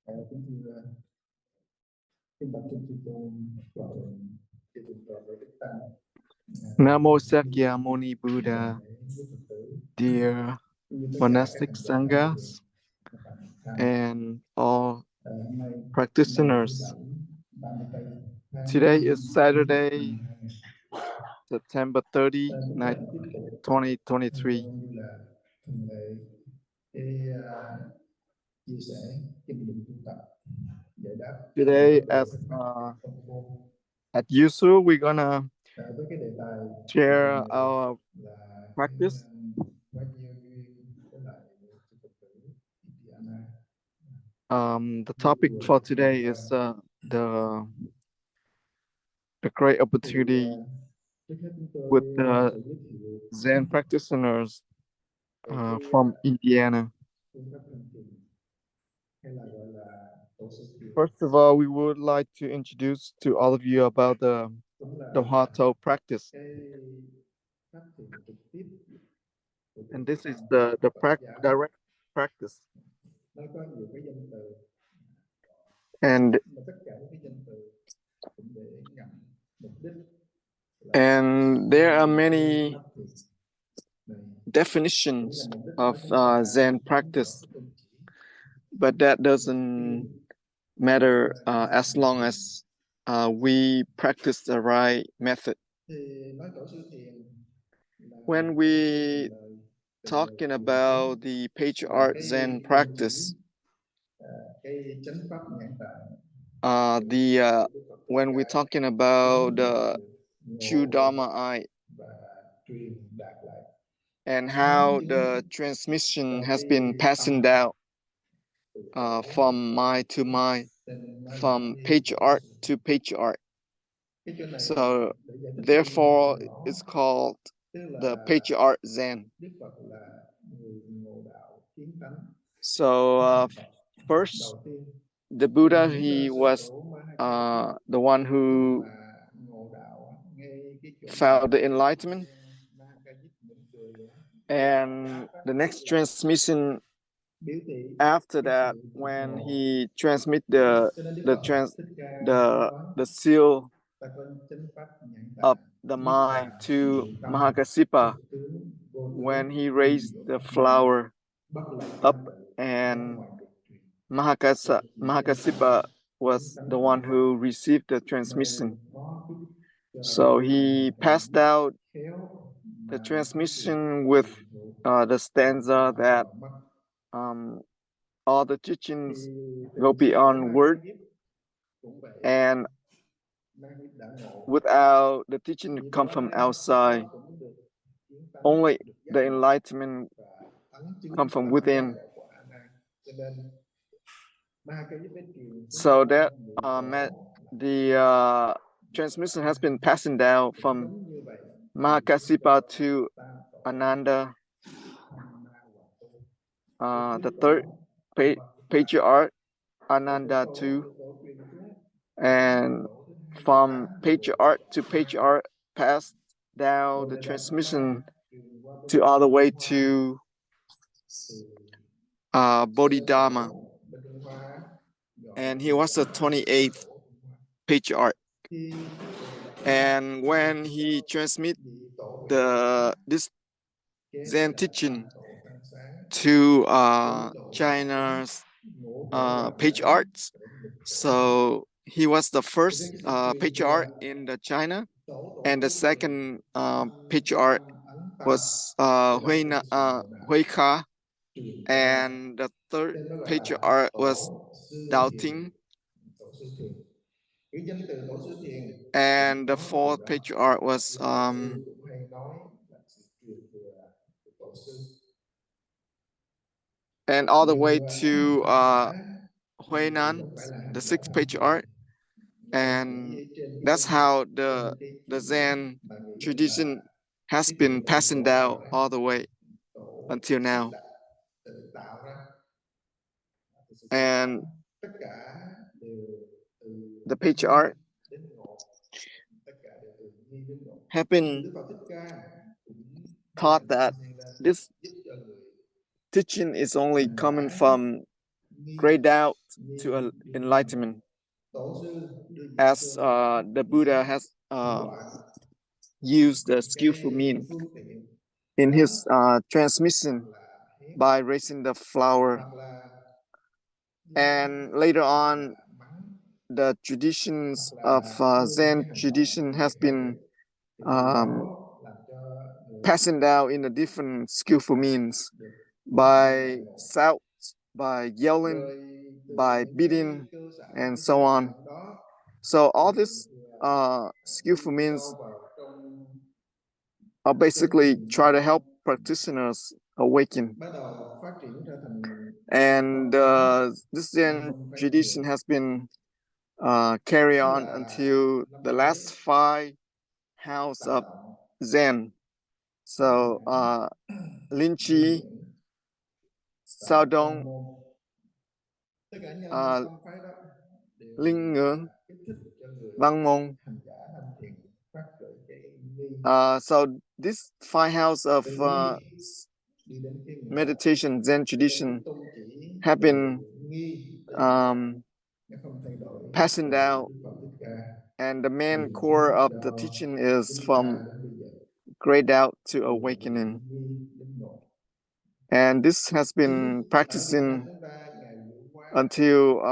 Kính thưa kính bạch Kinh Chư Tôn, Hòa thượng chư Tôn Toàn với Đức Tăng. Namo Sakyamuni Buddha. Dear monastic sanghas and all practitioners, today is Saturday, September 30, 2023. Today, as usual, we're gonna share our practice. The topic for today is the great opportunity with the Zen practitioners from Indiana. First of all, we would like to introduce to all of you about the Huatou practice. And this is the direct practice. And there are many definitions of Zen practice, but that doesn't matter as long as we practice the right method. When we talking about the patriarch Zen practice, when we're talking about the true Dharma and how the transmission has been passing down from mind to mind, from patriarch to patriarch. So therefore, it's called the patriarch Zen. So first, the Buddha, he was the one who found the enlightenment, and the next transmission after that, when he transmit the seal of the mind to Mahakassapa, when he raised the flower up, and Mahakassapa was the one who received the transmission. So he passed out the transmission with the stanza that all the teachings go beyond word, and without the teaching come from outside, only the enlightenment come from within. So that the transmission has been passing down from Mahakassapa to Ananda, the third patriarch, Ananda too, and from patriarch to patriarch passed down the transmission to all the way to Bodhidharma, and he was the 28th patriarch. And when he transmit this Zen teaching to China's patriarchs, so he was the first patriarch in the China, and the second patriarch was Huicha, and the third patriarch was Thich, and the fourth patriarch was and all the way to Huinan, the sixth patriarch. And that's how the Zen tradition has been passing down all the way until now. And the patriarch have been taught that this teaching is only coming from grayed out to enlightenment, as the Buddha has used the skillful means in his transmission by raising the flower. And later on, the traditions of Zen tradition has been passing down in a different skillful means, by shouts, by yelling, by beating, and so on. So all these skillful means are basically try to help practitioners awaken. And this Zen tradition has been carried on until the last 5 house of Zen. So Linh Chi, Sao Dong, Linh Ngưỡng, Văn Môn. So this 5 house of meditation Zen tradition have been passing down, and the main core of the teaching is from grayed out to awakening. And this has been practicing until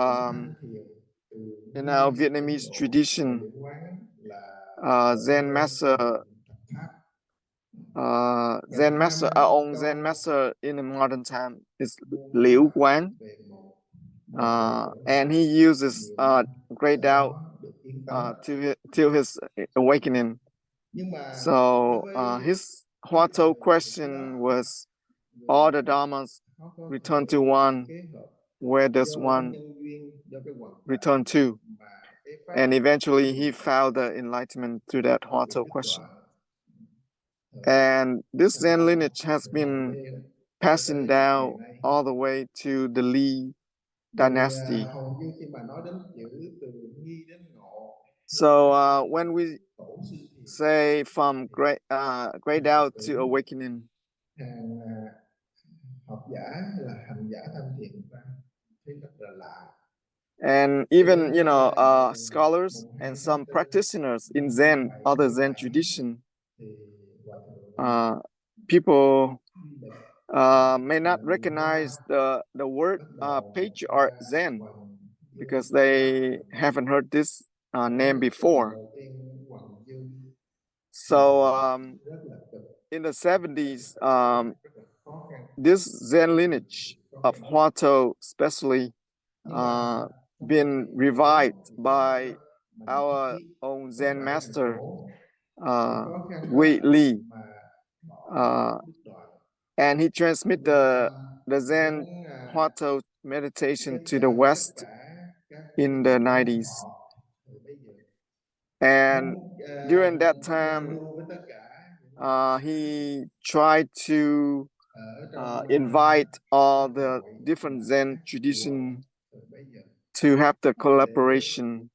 in our Vietnamese tradition, Zen master, our own Zen master in the modern time is Liu Quán, and he uses grayed out till his awakening. So his Huatou question was, all the dharmas return to one, where does one return to? And eventually he found the enlightenment through that Huatou question. And this Zen lineage has been passing down all the way to the Li dynasty. So when we say from grayed out to awakening, and even scholars and some practitioners in Zen, other Zen tradition, people may not recognize the word patriarch Zen because they haven't heard this name before. So in the 70s, this Zen lineage of Huatou especially been revived by our own Zen master, Wei Li, and he transmit the Zen Huatou meditation to the West in the 90s. And during that time, he tried to invite all the different Zen tradition to have the collaboration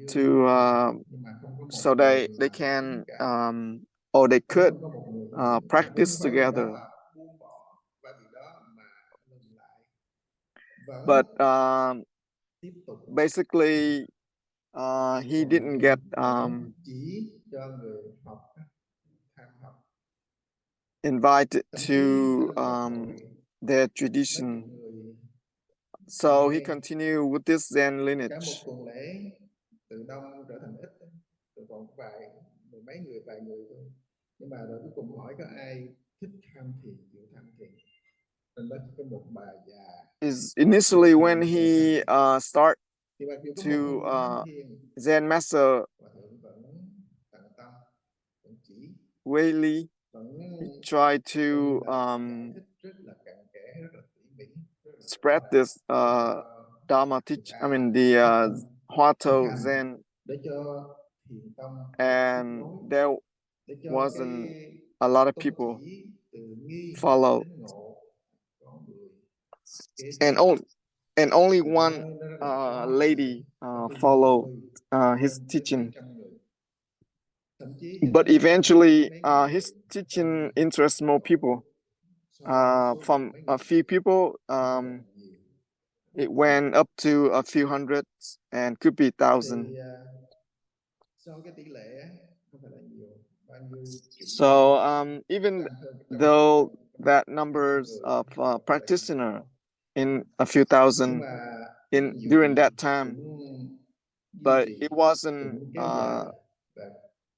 to so they can or they could practice together. But basically he didn't get invited to their tradition. So he continued with this Zen lineage. Is initially when he start to Zen master Wei Li, he tried to spread this Dharma teach, the Huatou Zen, and there wasn't a lot of people follow, and only one lady followed his teaching. But eventually his teaching interests more people. From a few people, It went up to a few hundreds and could be Thì thousand. so cái tỷ lệ không phải là nhiều, bao nhiêu triệu So even tăng hơn 100 though triệu, that 100 numbers người of không phải là practitioner nhiều. in a few Nhưng thousand mà ít in nhiều during thì that time, cũng duy but trì, it wasn't cũng kéo dài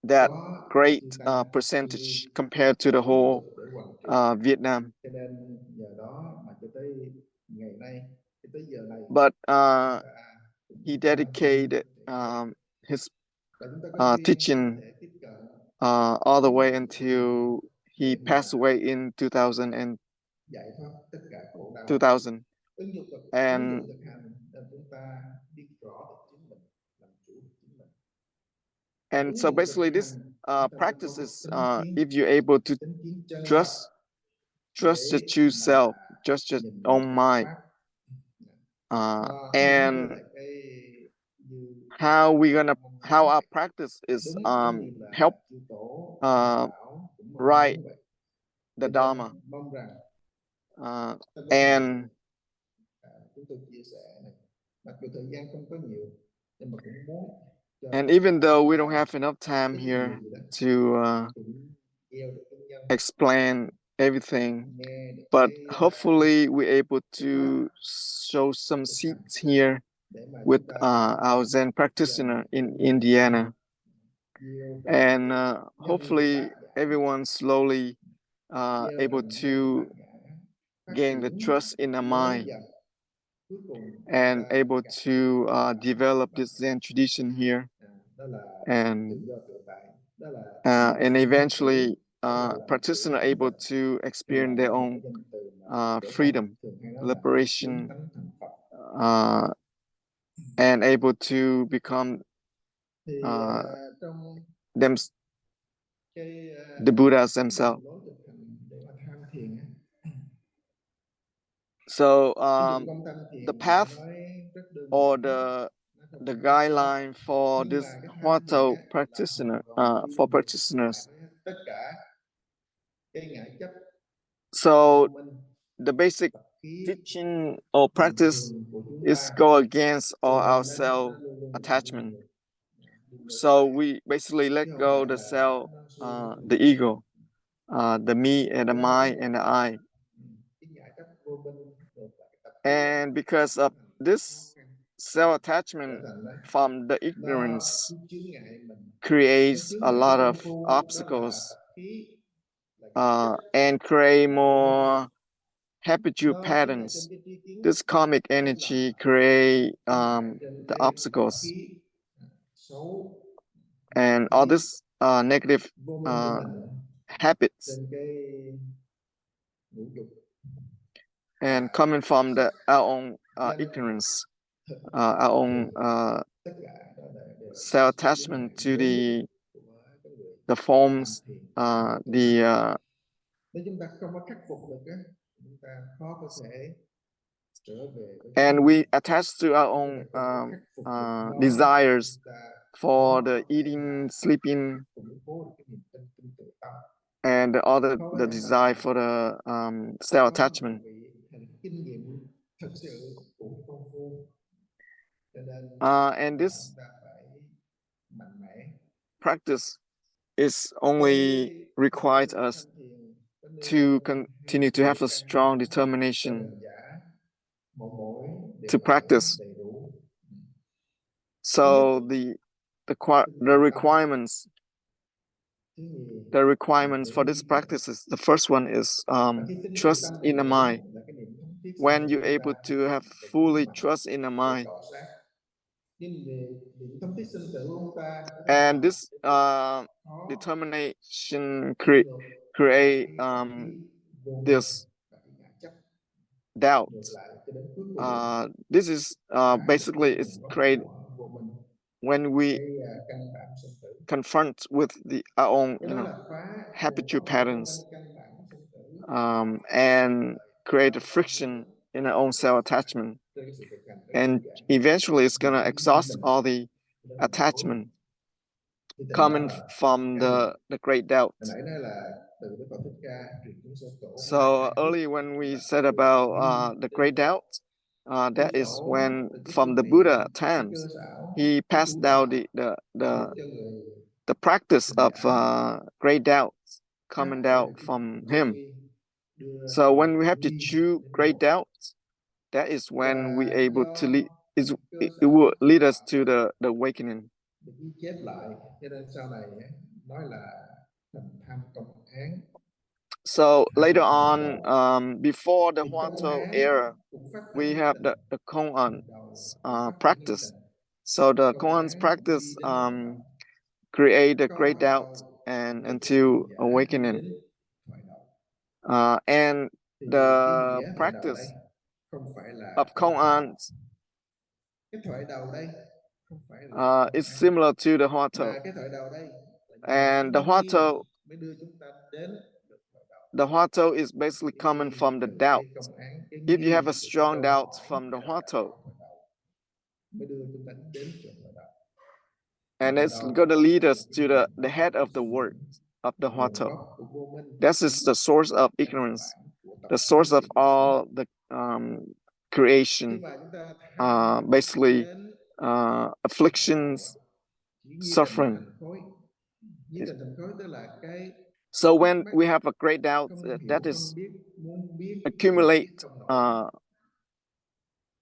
và that có great sự tăng, percentage sự compared to the tiếp whole tục để hoàn thiện. Vietnam. Cho nên nhờ đó mà cho tới ngày nay, cho tới giờ này But chúng ta cũng he có năm chương dedicated his và chúng ta có duyên có teaching thể tiếp cận all the way until he để mà passed away in 2000 and giải thoát tất cả khổ đau. 2000. Ứng dụng And thực hành nên chúng ta biết rõ được chính mình, làm chủ được chính mình. and so basically this practice is if you're able to Tính kiến chân thật trust your để true mà self, trust your nhìn own Phật mind, pháp nó đúng với and lại cái như how our practice is đúng giống như là help chư tổ bảo cũng mong write muốn vậy. the Cho nên Dharma. mong rằng And chúng tôi chia sẻ này, mặc dù thời gian không có nhiều nhưng mà cũng muốn cho and even though we don't have enough time ít here nhiều gì đó to cũng gieo được cái nhân, explain everything, nghe được but cái hopefully we're able cái pháp to show some thực hành seeds here để mà with chúng ta our Zen practitioner in Indiana. gieo trồng And cái nhân hopefully bát nhã, everyone slowly gieo able trồng nhân to bát nhã, phát gain the triển trust in the lớn mind dần, cuối cùng chúng and ta able gặp to develop Phật. this Zen tradition here, Đó là tự and do tự tại, đó là sự and vĩnh eventually cửu, đó là lãnh cửu practitioner chính able Phật. to Nên là experience đó their là own cái danh từ mà Tổ Tông freedom, thường hay nói là chứng liberation, tánh thành Phật. and able to become Thì trong them cái the Buddhas đường themselves. lối thực hành để mà tham thiền á, So cái dụng công tham the thiền path nói rất đơn or giản, nó không the có phức tạp. guideline for Nhưng this mà cái tham thiền Huatou á là hoàn practitioner toàn for đi ngược lại practitioners. với tất cả cái ngã chấp, So vọng minh, the basic tập khí teaching or bình practice thường của chúng is ta, go against cho all our nên nó self luôn luôn là đi attachment. ngược, đi ngược So lại, we basically let chứ không go phải the là self, nó xuôi ngược the lại. ego, the me and the Cho nên mind and the I. cái ngã chấp vô minh ngược lại tập khí And because of thành khó this khăn, self trở attachment thành đấy from the nó ignorance cứ chướng ngại mình, nó creates chướng a ngại cái lot công of phu, đó là obstacles tập khí, là ngã chấp, and create là vô minh. more habitual Nó chướng ngại trên patterns. cái tri kiến This karmic tốt lành, energy create chướng ngại trên the cái tập obstacles, khí xấu, and all khí this negative vô minh của mình habits trên cái ngũ dục and và coming from our own danh ignorance, thực our own tất cả đó đều là self sự chướng attachment ngại to lớn của cái người the tham forms, thiền, tu the hành. Nếu chúng ta không có khắc phục được á, chúng ta khó có thể trở về với chính and mình. we attach to our Chúng ta own không có khắc phục được nó, desires chúng ta for khó the có thể eating, sleeping, củng cố được cái niềm tin tin tự tâm, and khó có the thể desire nào for the self có một attachment. vị hành kinh nghiệm thật sự của cái công phu. Cho nên And this chúng ta phải mạnh mẽ. practice is Cái only thực hành requires tham us thiền có nêu to hai continue to điều have a căn strong bản cho determination hành giả một mỗi đều to phải practice. đầy đủ. Thứ nhất, So tinh the tấn tâm. requirements Thứ nhì the là requirements for tưởng this như thật. practice is the first one is Và khi tinh tự trust tâm đầy in the mind. đủ là cái niệm thống thiết sẽ When dẫn you're chúng able ta to have về fully mặt trust in the để mind, tỏ sáng. Nhưng niệm thống thiết sinh tử của chúng ta có thể and làm this cho việc khó determination đi ngược lại create cái tập khí vô minh this và cái ngã chấp, doubt. ngược lại cho đến cuối cùng This is phá được basically cái it's nguồn gốc created của vô minh, when we cái căn bản sinh tử. confront with our own, Cái đó là phá nguồn habitual gốc của vô patterns, minh, căn bản sinh tử, and create a tâm tâm vô friction minh. in our own self attachment, Trên cái sự thực hành rất đơn and giản, eventually it's gonna giữ tâm exhaust mình all the cho nên hạnh phúc. attachment Thì tình đó coming là from căn bệnh. the great doubt. Hồi nãy nói là từ Đức Phật Thích Ca truyền xuống sơ tổ So early when we said about the great doubt, cái that is chỗ when từ cái from phương the tiện, Buddha cái cơ times xảo, he cái passed thủ down đoạn được the cho người the practice hành of giả great doubts thoát coming khỏi out cái from vô him. nghi, đưa So người when we have từ to nghi choose đến great vô. doubts, that is when we Và able to do lead is cơ it xảo will thủ lead us đoạn to the awakening. được ghi chép lại, cho nên sau này nói là thành tham công án, So later tham dẫn on, đầu. before the Thì công Huatou án era, cũng phát we triển have tình, the Koan phần đầu cũng phát triển cái practice. tình. So the Công Koan's án cũng practice đi đến thoại đầu. create the Có great thoại doubt đầu and mới cho hành until giả đi awakening. đến thoại đầu. And Thì cái the nghĩa thoại đầu đây practice không phải là of cái thoại đầu. Koan Cái thoại đầu đây không phải là công is án, similar to the Huatou. mà cái thoại đầu đây là nhờ cái And the nghi Huatou, mới đưa chúng ta đến được thoại đầu. the Huatou is basically Cái coming nghi from the từ doubt. cái công án, cái If you nghi have a từ cái strong câu doubt hỏi from the đặt ra Huatou, trong thoại đầu mới đưa chúng ta đến được thoại đầu. and Thoại it's đầu going to lead là us cái to nguồn the gốc head của of the suy word nghĩ, of the nguồn Huatou. gốc của vô minh, This is the source of căn ignorance, bản của tất the cả source of sự vật. all the Khi creation, mà chúng ta tham basically đến thoại đầu afflictions, chỉ nghi tình suffering. thành khối. Nghi tình thành khối tức là cái So thắc when mắc, we have a great doubt không hiểu that không is biết, muốn biết mà accumulate biết không nổi,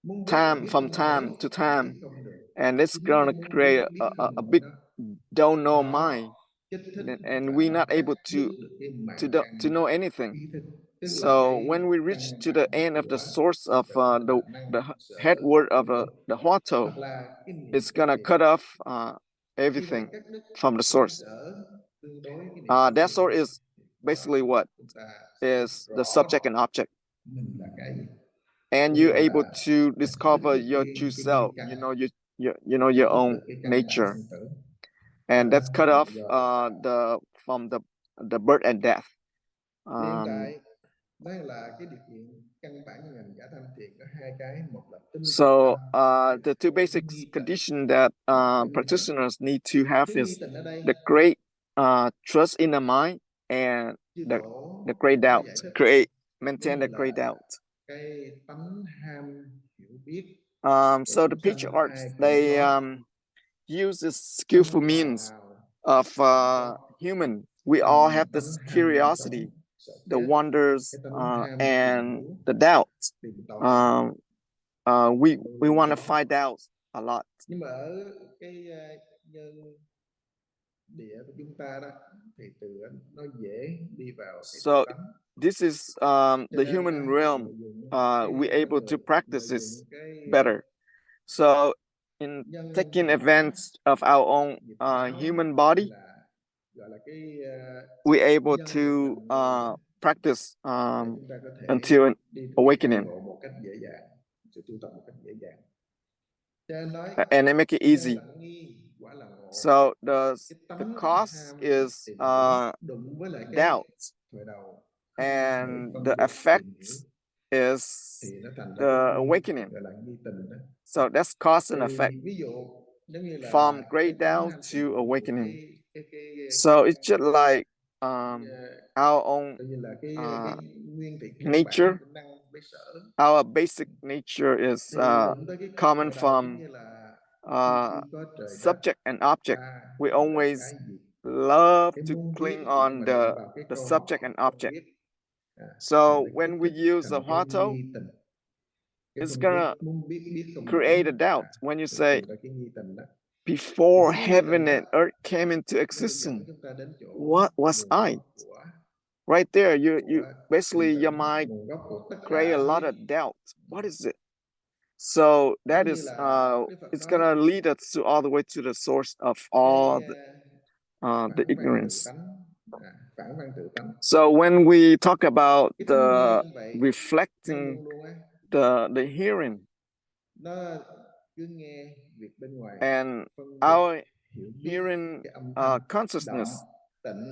muốn biết mà biết from không nổi, time to biết time, không được. and it's Chính cái gonna muốn biết create biết không a nổi big đó don't know nó mind, kích thích and và we're nó not cắt able đứt được cái mạng to căn know anything. ý thức, tức là So cái when we reach căn to the bản end of the của source of tình, tức là the năng head sở word of tri thức, the Huatou, hoặc là cái niệm it's cái gonna thiền. cut off Khi mà everything cắt đứt from the năng source. sở tương đối cái niệm cái That thiền source is thì basically what chúng ta sẽ is the rõ subject and object, mình là cái gì, and tức you're able là to cắt đứt discover được your true cái nghi self. căn, You know cắt your đứt own được cái căn bản nature, sanh tử. and Đó that's cut là off do là the from the birth and death. hiện tại đây là cái điều kiện căn bản của ngành giả tham thiền có hai cái, một là tinh tịnh tâm, So hai the là two có cái basic nghi tình. condition that Có nghi tình. practitioners need to have Cái nghi is tình ở đây the great trust in the mind and chư the tổ the great có doubt. giải thích Maintain the đây great là doubt. cái tánh ham hiểu biết của So the chúng sanh ai patriarchs, cũng they có, use this skillful không loài means nào of có human. We all trong have tánh this ham sống curiosity, sợ the chết, wonders, cái tánh ham tìm and hiểu the doubts. tìm tòi Um, luôn we luôn want to có. find out a lot. Nhưng mà ở cái nhân địa của chúng ta đó thì từ nó dễ đi vào cái tự So tánh, this is cho the nên human lợi realm. dụng We're cái able to practice lợi this dụng cái better. So in nhân taking quả advantage of our own nghiệp báo, human hay body, là gọi là cái we're able nhân được to thành người practice để chúng ta có thể until đi khai awakening, ngộ một cách dễ dàng, sự tu tập một cách dễ dàng. Cho nên nói and they make it nhân easy. đặng nghi quả là ngộ. So Cái the tánh cause ham is tìm hiểu đụng với lại cái doubt, thời đầu không thể and phân the biệt tìm effect hiểu is thì nó thành ra cái the nghi, awakening. gọi là nghi tình đó. So that's cause and Thì effect ví dụ giống như from là cái great tánh doubt ham to tìm hiểu của awakening. cái So it's just like ờ, our own tự nhiên là cái nguyên thủy căn bản nature. của năng với sở, Our basic nature is thì đụng tới cái common khởi đầu giống from như là khi chưa uh, có trời đất, subject and object. ta We gọi là always cái gì, love cái to muốn biết cling on mà đụng vào cái the câu hỏi subject and không object. biết, So thành ra kích when we thích use the thành cái Huatou, nghi tình, cái it's phân biết gonna muốn biết biết không nổi, create a doubt when you thì say, thành ra cái nghi tình đó. Thì before cái nghi tình heaven đó and earth came into mới dẫn existence, chúng ta đến chỗ what was nguồn I? gốc của Right there, you của sinh basically your tử, mind nguồn gốc của tất create a cả lot thuyết. of doubt. What is it? So that Giống như is là Đức Phật it's nói gonna lead us to all the way to the source of all cái the phản văn tự ignorance. tánh, phản văn tự tánh. So when we talk about Cái thứ nghe the cũng vậy, nó reflecting luôn luôn the hearing nó cứ nghe việc bên ngoài, and phân biệt our hiểu biết hearing cái âm thanh động, consciousness tịnh,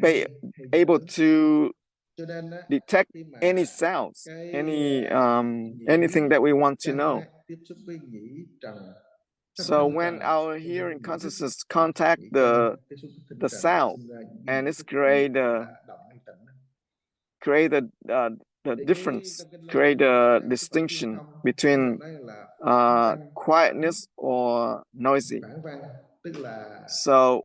be hay able dở. to Cho nên detect khi mà any sounds, cái nhĩ anything that we want to căn know. tiếp xúc với nhĩ trần, So thân when trần our sinh ra hearing nhĩ thức, consciousness contact nhĩ căn tiếp xúc với the thân trần sound sinh ra nhĩ and it's thức, create là động hay tịnh. create the Thì difference, trong kinh nói create là a cái tâm phiên distinction thông, between Phật nói là phản văn, quietness or noisy. phản văn tức là So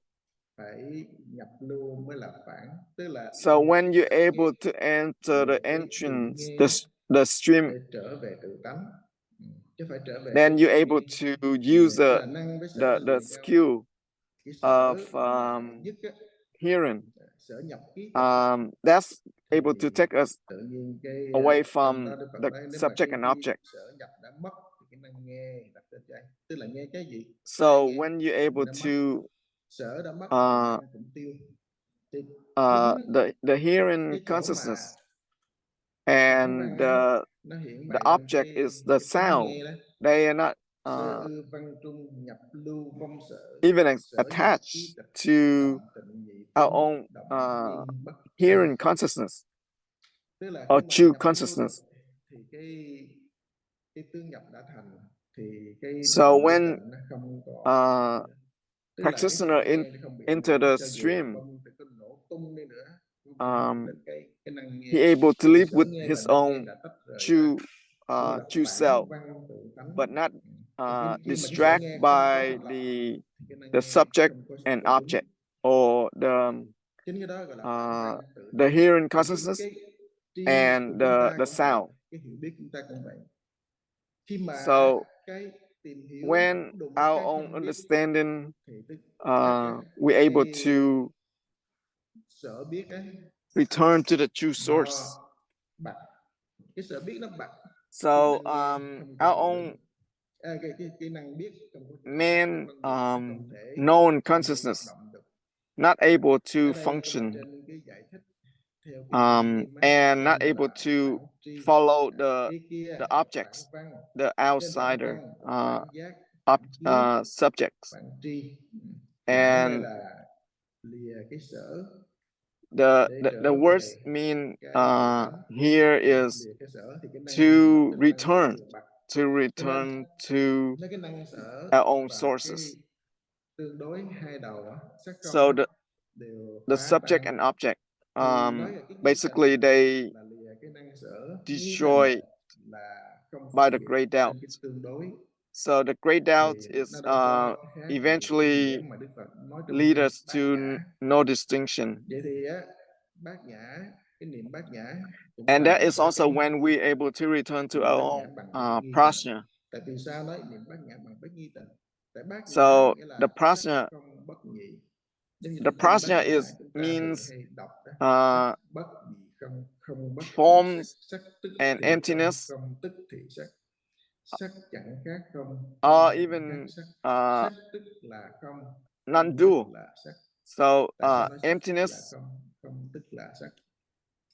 phải nhập lưu mới là phản, tức là when you're nghe able to enter the lìa cái sự entrance, nghe the stream, để trở về tự tánh. Chứ phải trở về then cái you're việc able nghe. to Vì use cái là năng với sở là the liền nhau. skill Cái of sở mà nhất á, hearing. sở nhập ý tịch That's thì able to take us tự nhiên cái away trong from đó Đức Phật the nói nếu mà subject and cái object. sở nhập đã mất thì cái năng nghe đặt trên trái, tức là nghe cái gì So nghe when you're able nó mất, to sở đã mất thì uh, năng cũng tiêu. Thì the hearing cái chỗ mà consciousness phản and văn á, nó hiện the bày trong object is the cái tánh sound. nghe đó. They are not Sơ ư văn trung nhập lưu vong sở, even sở nhập ý attached tịch to động tịnh nhị our tướng own động yên bất tri. hearing consciousness Tức là or khi mà true nhập vô được consciousness. thì cái tướng nhập đã thành, thì cái So động với when tịnh nó không còn uh, nữa. Tức là cái sự practitioner nghe nó không bị ảnh enter hưởng, the cho dù có stream, bông thì có nổ tung đi nữa cũng không ảnh hưởng um, đến cái năng nghe. he able to Tại vì live sở with nghe và his năng nghe own đã tách rời ra, true gọi là true phản self, văn tự tánh. but not Còn khi mà cái sở distracted nghe không có by thành lập thì cái năng the nghe subject không có and chỗ đứng. object or Chính cái đó gọi là phản văn tự the tánh. hearing Thì consciousness cái tri của and chúng ta the cũng vậy, sound. cái hiểu biết chúng ta cũng vậy. Khi mà So cái tìm hiểu when đụng với our cái own không biết understanding thì tức we're able cái to sở biết ấy return to the true nó source. bật, cái sở biết nó bật, cái So năng nghe không our còn own nữa. Cái năng biết không có chỗ đứng, cái man phân biệt nó không thể known hoạt consciousness động được. not able to Ở đây là function trên cái giải thích theo cái bản nghiêm á, and not tên able là to phản tri. follow Cái kia the phản objects, văn, the trên phản outsider văn phản giác, ob, phản kiến, subjects. phản tri. Phản ở đây And là lìa cái sở để the trở về words mean cái tự tánh. here is Lìa cái sở thì cái năng gì bật, to cái năng biết return được bật. to Cho nên return to nó cái năng sở our own và sources. cái tương đối hai đầu á, sắc không So á, đều the phá subject tan. and object Thì nói là cái nghi basically tịnh they là lìa cái năng sở, nghi tịnh destroy là không by the phân biệt, great cho doubt. nên cái tương đối So the great thì doubt nó is đâu có khác gì cái nghĩa eventually mà Đức Phật nói trong lead kinh us Bát to Nhã. no distinction. Vậy thì á, Bát Nhã, cái niệm Bát Nhã cũng And that là is ba also cái when we're able to return to niệm Bát Nhã our bằng own bát nghi tịnh. prajna. Tại vì sao nói niệm Bát Nhã bằng bát nghi tịnh? Tại Bát Nhã So nghĩa the là sắc prajna, không bất nhị. Giống như the trong kinh Bát prajna Nhã is chúng ta thường means hay đọc đó, sắc bất nhị không, không bất nhị sắc, forms sắc tức and thì không, emptiness, không tức thì sắc, sắc chẳng khác không, không or chẳng khác even sắc, uh, sắc tức là không, không tức non-dual. là sắc. So Tại sao nói sắc tức là emptiness, không, không tức là sắc,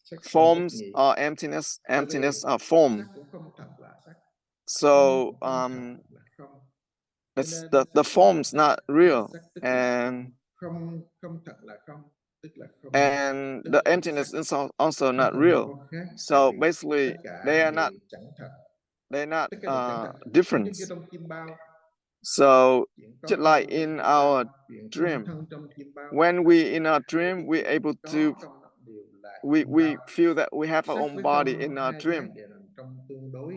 sắc không bất forms nhị? are emptiness, Tại vì emptiness are form. sắc cũng không thật là sắc, không So cũng không thật là không. Cho it's nên the sắc không thật form's not tức là real, sắc, tức là and không, không thật là không, tức là không, tức the là sắc. emptiness is also Nó not không real. có khác, tại So vì tất basically cả they are đều not chẳng thật, they're not tất cả đều chẳng thật. Nó different. giống như trong chim bao, So chuyện có just like không trong in chim our bao, chuyện không dream, thân trong chim bao. when we in our Tại vì dream cái we're chuyện able to có không đều là chim we bao. feel that we have our Sắc own với body không in our hai cái dream, đều nằm trong tương đối.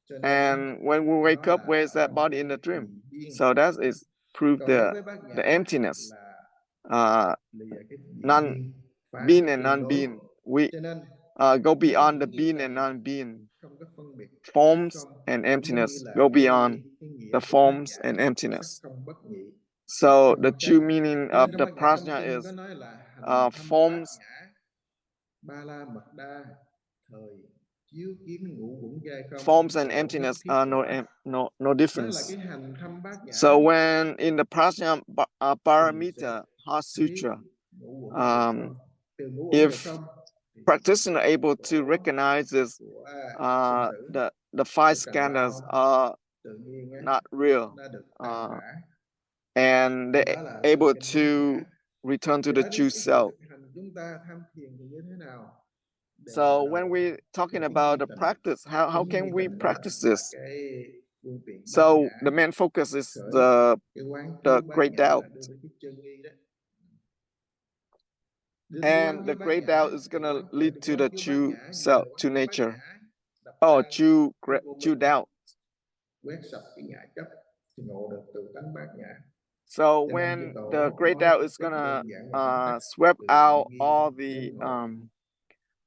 Cho nên á, and when we nó wake up, là where is ở that trong body cái in the dream? nhị biên. So that is prove Còn đối với bát the nhã emptiness, là uh, lìa cái nhị non biên, phá being cái and tương đối. non-being. We Cho nên go nếu beyond the những nghi being and tịnh non-being, không có phân biệt sắc forms không, and cũng giống như emptiness. là Go beyond cái nghĩa the của bát forms nhã, and sắc emptiness. không bất nhị, So không the có khác. true meaning Cho nên of trong the bát nhã tâm prajna kinh có is nói là hành thâm bát forms, nhã, ba la mật đa, thời chiếu kiến ngũ uẩn giai không, forms and độ nhất emptiness thiết are quả. no Đó là difference. cái hành thâm bát So nhã when in the prajna thì sẽ paramita heart biết sutra, ngũ uẩn là được không, từ ngũ uẩn được if không thì practitioner độ able to khổ recognize this, của sinh tử, the five của trần skandhas lao are tự nhiên á, not real, nó được tan rã. and Thì they đó là trong able kinh bát to nhã. return to Thì the nói đến true cái sự self. thực hành chúng ta tham thiền thì như thế nào, đều So when đầu we're talking từ cái nghi about the tịnh. practice, how Chính nghi can we tịnh đó practice là this? cái phương tiện bát So nhã, the main focus is khởi cái quán the chiếu bát great nhã doubt. là đưa tới cái chân nghi đó. And the great doubt is gonna lead to the true self, to nature. đập Oh, tan true doubt. quét sạch cái ngã chấp thì ngộ được từ tánh bát nhã. So Cho nên chư when the tổ great nói doubt is rất gonna đơn giản và vững tắc, sweep từ đại out nghi all đến the ngộ.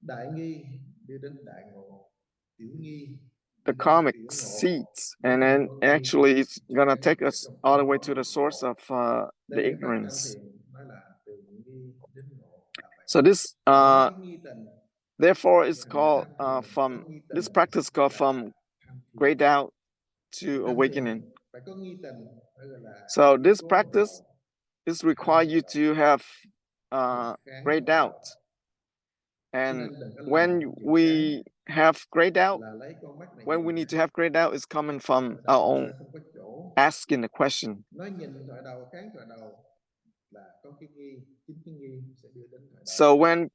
Đại nghi đưa đến đại ngộ, tiểu nghi the đi đến karmic tiểu ngộ. seeds, and then actually it's gonna take us all the way to the source of the Nên cái pháp tham ignorance. thiền nói là từ nghi đến ngộ là vậy. So this Có cái nghi tình, therefore it's hành called tham thiền, from có nghi tình this practice called là from tham thiền. great doubt to Tham awakening. thiền phải có nghi tình, phải gọi là So this cố vào practice đầu. is require you to have Kháng great vào đầu. doubt. Cho And nên đừng có làm when chuyện kháng we have great doubt, là lấy con mắt này when we nhìn need to này. have great doubt, is coming from Mà thật our ra own không có chỗ. asking the question. Nói nhìn thoại đầu, kháng thoại đầu là có cái nghi, chính cái nghi sẽ đưa đến thoại đầu. So when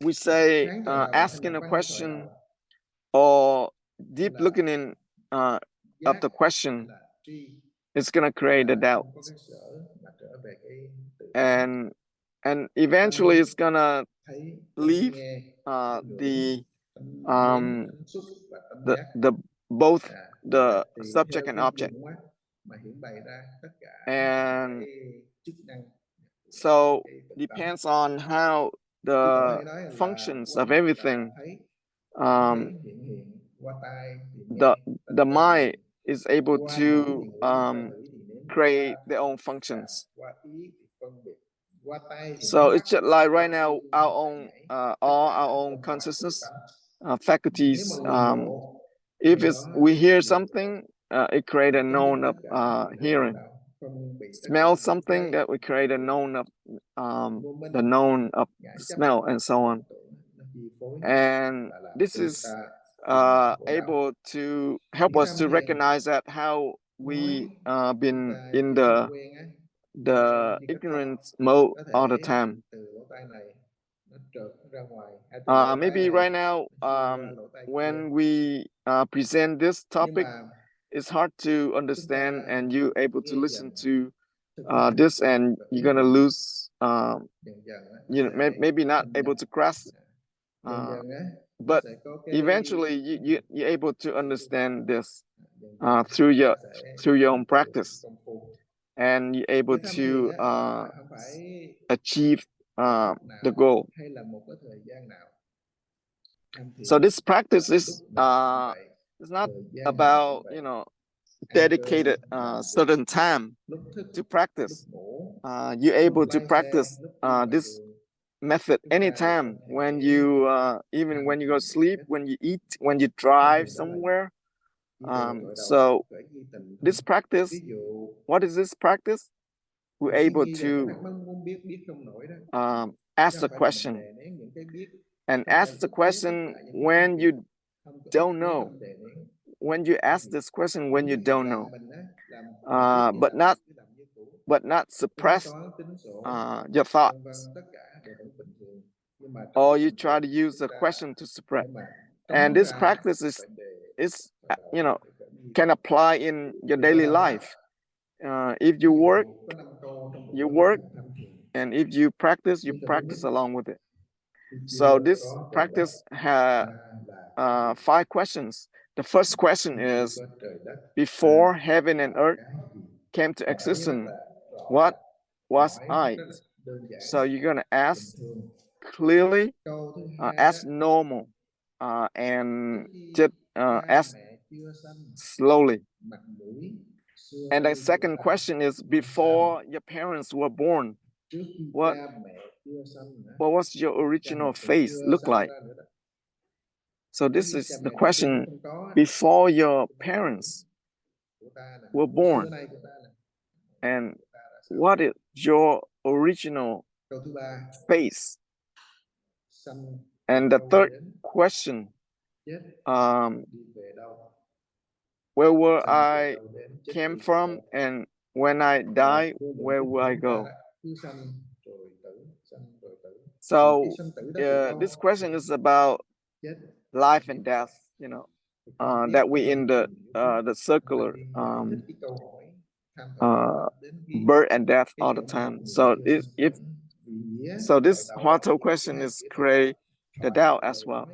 we say Kháng thoại đầu hay asking là a phán thoại question đầu or deep là looking in of giác the question, là tri, it's gonna create a là doubt, không có cái sở mà trở về cái tự and eventually it's gonna thấy, leave nghe, the tánh xúc và tánh giác. the both the Thì theo subject and cái object. dùng mà hiển bày ra tất cả And cái chức năng. so depends on how the functions of everything. Thấy hiện hiện qua tai thì The nghe, mind is able qua to mũi thì ngửi, qua lưỡi thì nếm, create their own functions. qua ý thì phân biệt, qua tai thì So nắm it's bắt, just like right qua now, xương our thì own nhảy, all tất cả our own trong hoại consciousness tự tánh. Nếu faculties. mà người ngộ If khi it's đó we hear thì something, it create a chấm dứt known tất of cả những chuyện lậu hearing. đạo, phân biệt tất Smell cả những something cái that we create a known of vô minh, the known of ngã the chấp, smell, and so on. nó chi phối And là làm this cho is ta phiền khổ đau. able to help Cái us tham to thiền recognize that how nói we chúng been ta in dễ không quen á, the như cách không ignorance mode có all the thể time. từ lỗ tai này nó trượt ra ngoài, hay từ lỗ tai Maybe này right now, nó chui qua lỗ tai kia. when we present this Nhưng topic, mà it's hard to chúng ta understand, and you able to nghe listen dần, to thực hành this, and và you're ứng gonna dụng lose, dần dần á, nó you know, sẽ maybe not thâm able nhập. to grasp, Dần dần á, nó but sẽ có cái eventually you're able to understand this dần dần through nó your sẽ own từ practice, công phu. and you're able Cái tham thiền to á không phải achieve lúc the nào goal. hay là một cái thời gian nào. Tham thiền So this practice là is lúc nào cũng vậy, it's not thời gian nào about, cũng vậy. you know, Ăn cơm, dedicated làm việc, certain time lúc thức, to lúc practice. ngủ, You're lúc able to lái xe, practice lúc đi ngoài this đường, method chúng ta đều anytime, có thể when you even tham when you go thiền sleep, hết. when you eat, when you Tham drive thiền đó là somewhere. chỉ vừa gội đầu So khởi nghi tình thôi. this practice, Ví dụ what is this practice? We're cái able nghi là cái thắc mắc muốn biết không nổi đó, chứ ask không the phải là mình question, đè nén những cái biết, and không phải ask là the ức chế tất question cả những cái when phân biệt, you không có don't cố know. tâm đè nén. When you ask this question, when you Những cái don't làm know, mình á, làm mình biết but vậy làm cứ làm như cũ, not tính suppress toán tính sổ, your vân vân, thoughts, tất cả đều vẫn bình thường. Nhưng mà trong or cái you sự try việc to use chúng the ta question to suppress. để mà And trống this ra practice phải để is bắt đầu you know, phải khởi nghi. can apply in your Thì daily gọi là Pháp. life. If you Ví work, dụ có 5 câu trong bộ you giáo work, trình tham thiền. and if you Lý do thứ nhất, practice along with it. khi So chưa this có trời đất practice has ta là 5 questions. The first question khi chưa is, có trời đất before ta heaven and là earth cái gì. came to Câu hỏi rất existence, là rõ what ràng, was hỏi I? rất đơn giản, So you're gonna bình ask thường. clearly, Câu thứ hai đó, as normal, and trước khi just cha as mẹ chưa sanh, slowly. mặt mũi xưa And the nay của second ta question is, ra sao? before your parents were born, Trước khi what cha mẹ chưa sanh nữa, what was your cha original mẹ còn face chưa look sanh like? ra nữa đó. So Trước this khi cha is the mẹ đầu tiên question không có á, before your cái mặt mũi parents của ta nè, were mặt mũi xưa born, nay của ta nè, and của ta ra sao? what is your original Câu thứ ba, face? sanh And từ the đâu third đến, question, chết um, đi về đâu, where will sanh từ I đâu đến, chết came đi về from, đâu. and when I Và die, vô lượng where kiếp will I chúng ta go? đã cứ sanh rồi tử, sanh rồi tử. Mà So cái sanh tử đó từ đâu? this question is about Chết, life biết and vậy. death, you know, Thì không biết that có we lần in tìm hiểu the không circular phải đi giải thích cái câu hỏi tham hỏi uh, đến ghi birth and death cái all the chỗ nào time. người So chưa if sanh tử vì vị á, So thoại this đạo là Huatou vị question hay is nghĩa theo là create the thoại, doubt as well.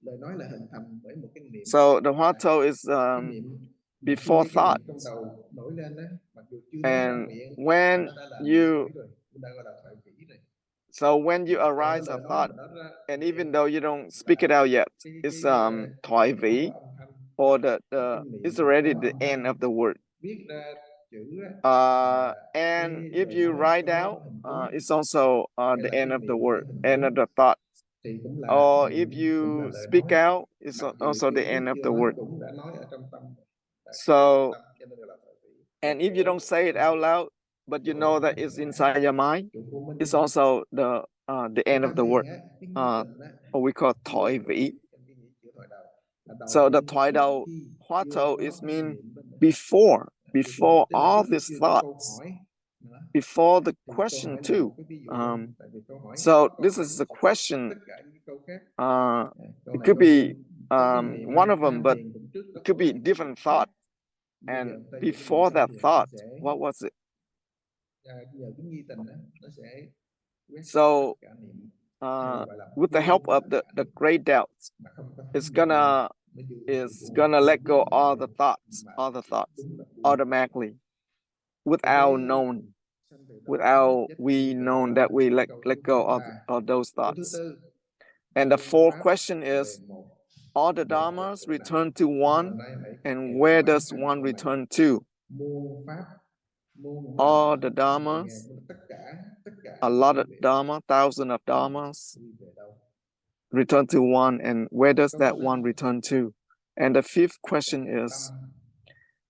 lời nói là hình thành bởi một cái niệm. So the Huatou is Cái niệm mà khi before cái thought. niệm trong đầu nổi lên á, mặc dù chưa nói ra And miệng thì when nó đã là niệm you, khởi rồi, chúng ta gọi là thoại vĩ rồi. so when you Còn cái arise a lời nói thought, mà nó ra and miệng even though you don't speak it là out yet, cái it's thoại không vĩ, có âm thanh, or cái it's niệm already không có the âm end thanh, of the word. viết ra chữ á, là And cái if lời you nói write có out, hình tướng, it's also hay the là cái end of the niệm có word, hình end of tướng the thought. thì cũng là Or if niệm, cũng là you lời speak nói, out, it's mặc dù also the chưa viết end of chưa the nói word. cũng đã nói ở trong tâm, đã khởi trong So, tâm, cho nên là thoại vĩ. and if you don't say it out loud, but you know that it's inside your mind, it's also the cái end of tham the word. thiền á, cái nghi tịnh á, Or we call vừa thoại khởi vĩ. trong cái nghĩa chữ thoại đầu là đầu So the tiên thoại trước đầu khi chưa Huatou có is ý mean niệm bên mình, before tức là all trước khi these chưa có câu thoughts, hỏi nữa. before the Thì câu question hỏi là too. một cái ví dụ thôi, tại vì câu hỏi So có câu this hỏi is nó a sẽ có question. tất cả những câu khác. Câu It này could câu kia, be tới cái niệm one of them, tham but thiền cũng trước có it could câu be niệm different khác. thought. Bây giờ And ta giữ cái niệm before tham that thiền nó thought, sẽ what was it? nhờ cái nghi tình đó, nó sẽ quét sạch tất So cả niệm, hay là gọi là with the help buông of tất the cả the niệm great doubts, mà không có it's thấm vào niệm, gonna nó dư sự is buông, gonna let biết go là buông mà all the thoughts đúng là buông. automatically Cho without tới knowing, sanh từ đó without chết đi, we gọi known that là we câu let thứ go ba. of those Câu thứ thoughts. tư, And the muôn fourth pháp question về is, một, all the một Phật dharmas trụ này. return to Hồi one, nãy mấy and thầy where có nói does hai one câu này, return to? muôn pháp, muôn nó là All the ngàn ngàn, dharmas, tất cả a đều lot quy of về, dharma, thousands of dharmas quy về đâu? return to one, and where does Câu that sinh one return to? And the fifth chẳng question phải tâm, is,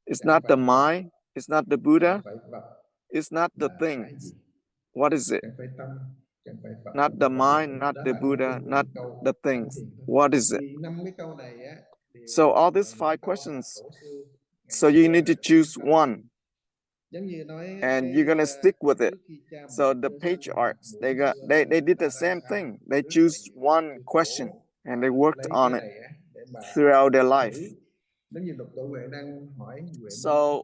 it's chẳng not phải the vật, mind, it's not the chẳng Buddha, phải vật it's not the là cái things. gì? What is it? Chẳng phải tâm, chẳng phải Phật, Not chẳng the phải vật là mind, cái gì? not Đó the là cuối Buddha, cùng của not những câu the tham things. thiền thôi. What is it? Thì năm cái câu này á So all đều là these những five câu mà questions, tổ sư ngày so you xưa need to đã choose tâm, one, giống như nói and you're cái gonna stick with it. trước khi cha mẹ So the chưa sanh patriarchs, muội they got xưa they did ta the ra same sao, thing. They rất là choose nhiều one sự question khổ, and và they worked lấy on cái it này á để mà throughout their life. thử. Nếu như lục tổ Huệ đang hỏi Huệ Minh, So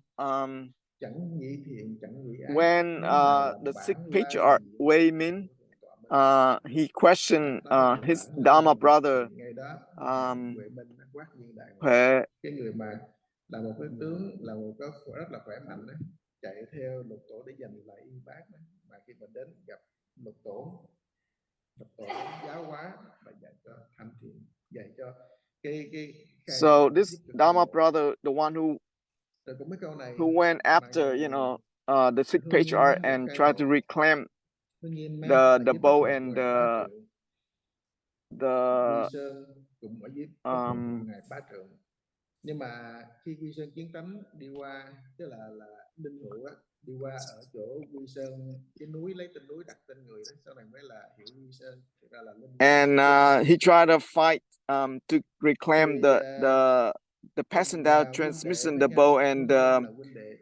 chẳng nghĩ thiện chẳng nghĩ ác, when nếu hài lòng the bản sixth la patriarch gì Wei Min, he questioned đó là cái his bản la Dharma gì, brother thì ngay đó um, Huệ Minh nó quát nhiên đại ngộ. Huệ, Cái người mà là một cái tướng, là một cái rất là khỏe mạnh đó, chạy theo lục tổ để giành lại y bác đó, mà khi mà đến gặp lục tổ, lục tổ giáo hóa và dạy cho thanh thiện, dạy cho cái khai so mở this giúp cho Dharma brother, the one rồi cũng mấy câu này who went mà after the sixth hương nghiêm patriarch á, một and khai tried to đầu reclaim hương nghiêm á, là the dưới pháp bow hội của and ngài Bá Trượng, Quy the Sơn cũng ở dưới pháp hội của ngài Bá Trượng. Nhưng mà khi Quy Sơn Kiến Tánh đi qua, tức là Đinh Hữu á, đi qua ở chỗ Quy Sơn, cái núi lấy tên núi đặt tên người đó, sau này mới là hiệu Quy Sơn, thực ra là Linh and he tried to fight to reclaim người the passing Hùng down và huynh đệ transmission với the bow nhau, and Hương Nghiêm là huynh đệ,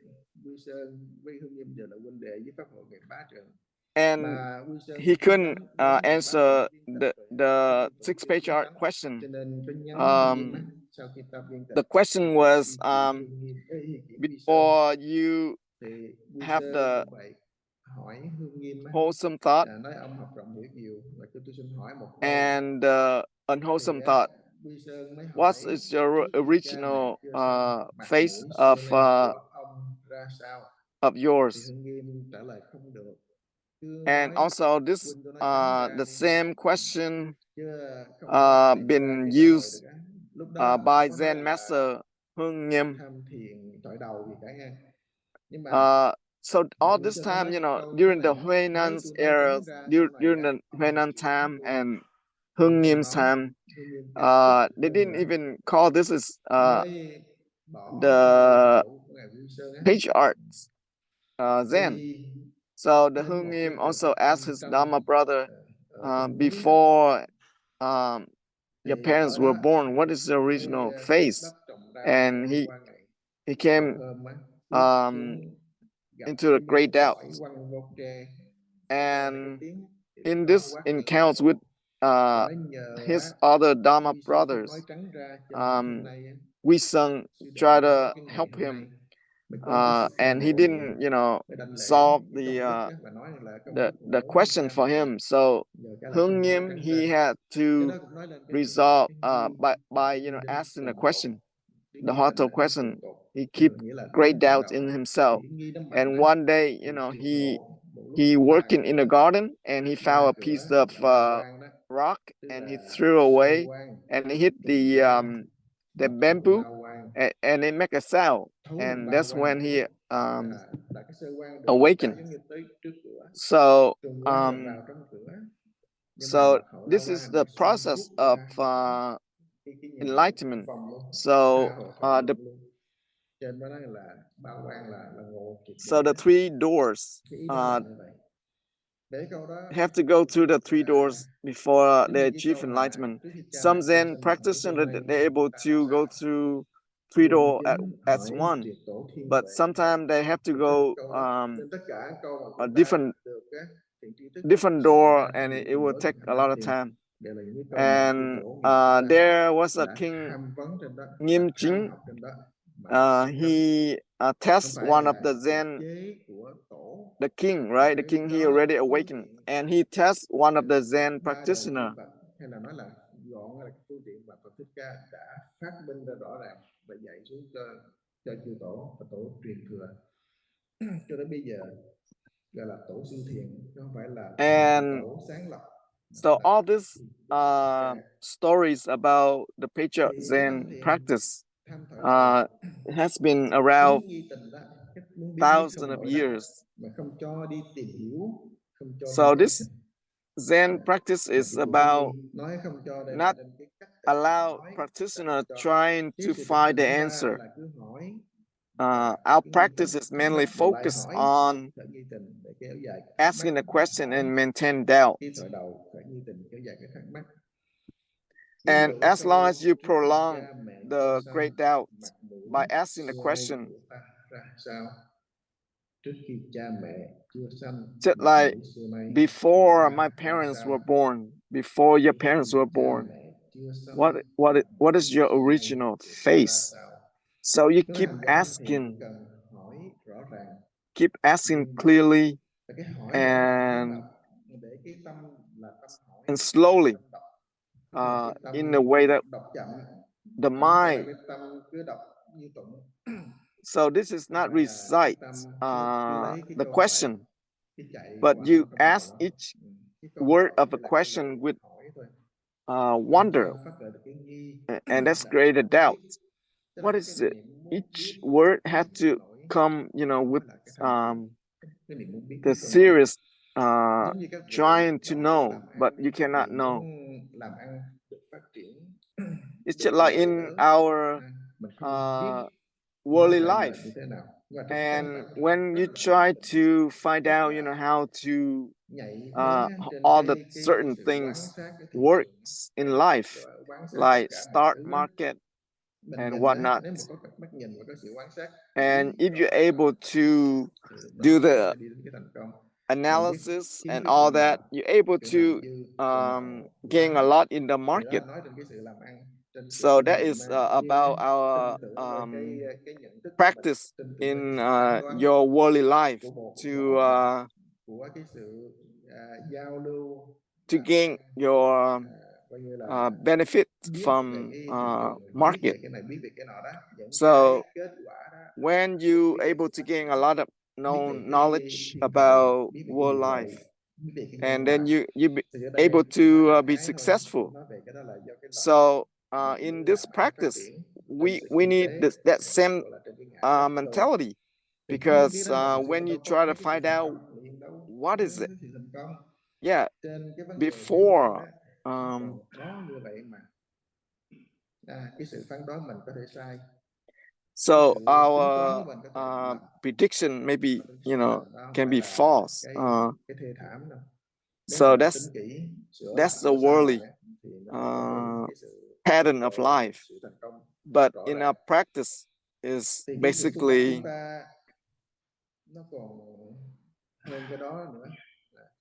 Quy Sơn với Hương Nghiêm giờ là huynh đệ với pháp hội ngài Bá Trượng. and Mà Quy Sơn he Kiến couldn't Tánh đến ngài Bá Trượng answer viên tịch rồi, the viên tụng sixth chưa kiến patriarch tánh, question. cho nên có nhắn Hương Nghiêm á, sau khi ta viên tịch The question was Hương Nghiêm kiện Quy Sơn, before you thì Quy have Sơn the cũng vậy, hỏi Hương Nghiêm á, wholesome thought nói ông học rộng hiểu nhiều, và cho tôi xin hỏi một câu. and the Thì unwholesome thought. Quy Sơn mới What hỏi is your trước khi cha mẹ original chưa sanh, mặt face mũi xưa nay của ông ra sao? of Thì yours? Hương Nghiêm trả lời không được, cứ And nói also this huynh có nói trắng ra the đi, same question chứ không có bày ra been cái trả lời used được á. Lúc đó không by có nói Zen là Master Hưng Nghiêm. tham thiền trọi đầu gì cả nha. Nhưng mà So all Quy this Sơn mới time, nói câu như thế during the này: nếu Huinan's tôi nói era, trắng ra sau này during á, the ông không Huinan chịu tiếp time tục, and ông Hưng không Nghiêm nói, time, Hương Nghiêm càng tức they lên didn't nữa, even call this as mới bỏ cái ngôi vị the trụ của ngài Quy Sơn á, patriarchs Zen. đi So the đến Hưng một cái Nghiêm chỗ also thập asked tâm his trong Dharma brother, ở trong núi đó. before your Thì parents ở were đó born, what is the mới original cất face? đất trồng rau để And ăn qua ngày. he Có came hôm á, bước um, xuống gặp into a cái great miếng doubt. tỏi quăng vô tre, nghe thấy cái And tiếng thì lúc in đó this quát nhiên đại encounters with ngộ, và nói nhờ his other Dharma Quy Sơn không nói brothers, trắng ra cho nên hôm nay we sung sư đệ try mới có to cái ngày help hôm nay. him and he didn't, solve the question for him. So Hương Nghiêm, he had to resolve by asking the question, the Huatou question. He keep great doubt in himself, and one day, he working in the garden, and he found a piece of rock, and he threw away, and he hit the bamboo, and it make a sound, and that's when he awakened. So so this is the process of enlightenment. So the three doors have to go through the three doors before they achieve enlightenment. Some Zen practitioners, they're able to go through three doors at one, but sometimes they have to go a different door, and it will take a lot of time. And there was a king Nghiêm Chính. He tests one of the Zen, the king, right? The king, he already awakened, and he tests one of the Zen practitioner. Hay là nói là gọn là phương tiện mà Phật Thích Ca đã phát minh ra rõ ràng và dạy xuống cho chư tổ và tổ truyền thừa cho đến bây giờ, gọi là tổ sư thiền, không phải là tổ sáng lập. So all these stories about the patriarch Zen practice has been around thousands of years. So this Zen practice is about not allow practitioner trying to find the answer. Our practice is mainly focused on asking the question and maintain doubt. And as long as you prolong the great doubt by asking the question, just like before my parents were born, before your parents were born, what is your original face? So you keep asking clearly and slowly, in a way that the mind. So this is not recite the question, but you ask each word of a question with wonder, and that's create a doubt. What is it? Each word has to come, with the serious trying to know, but you cannot know. It's just like in our worldly life, and when you try to find out, how to all the certain things works in life, like stock market and whatnot. And if you're able to do the analysis and all that, you're able to gain a lot in the market. So that is about our practice in your worldly life to gain your benefit from market. So when you able to gain a lot of knowledge about world life, and then you be able to be successful. So in this practice, we need that same mentality, because when you try to find out what is it, before so our prediction maybe can be false. So that's the worldly pattern of life. But in our practice is basically,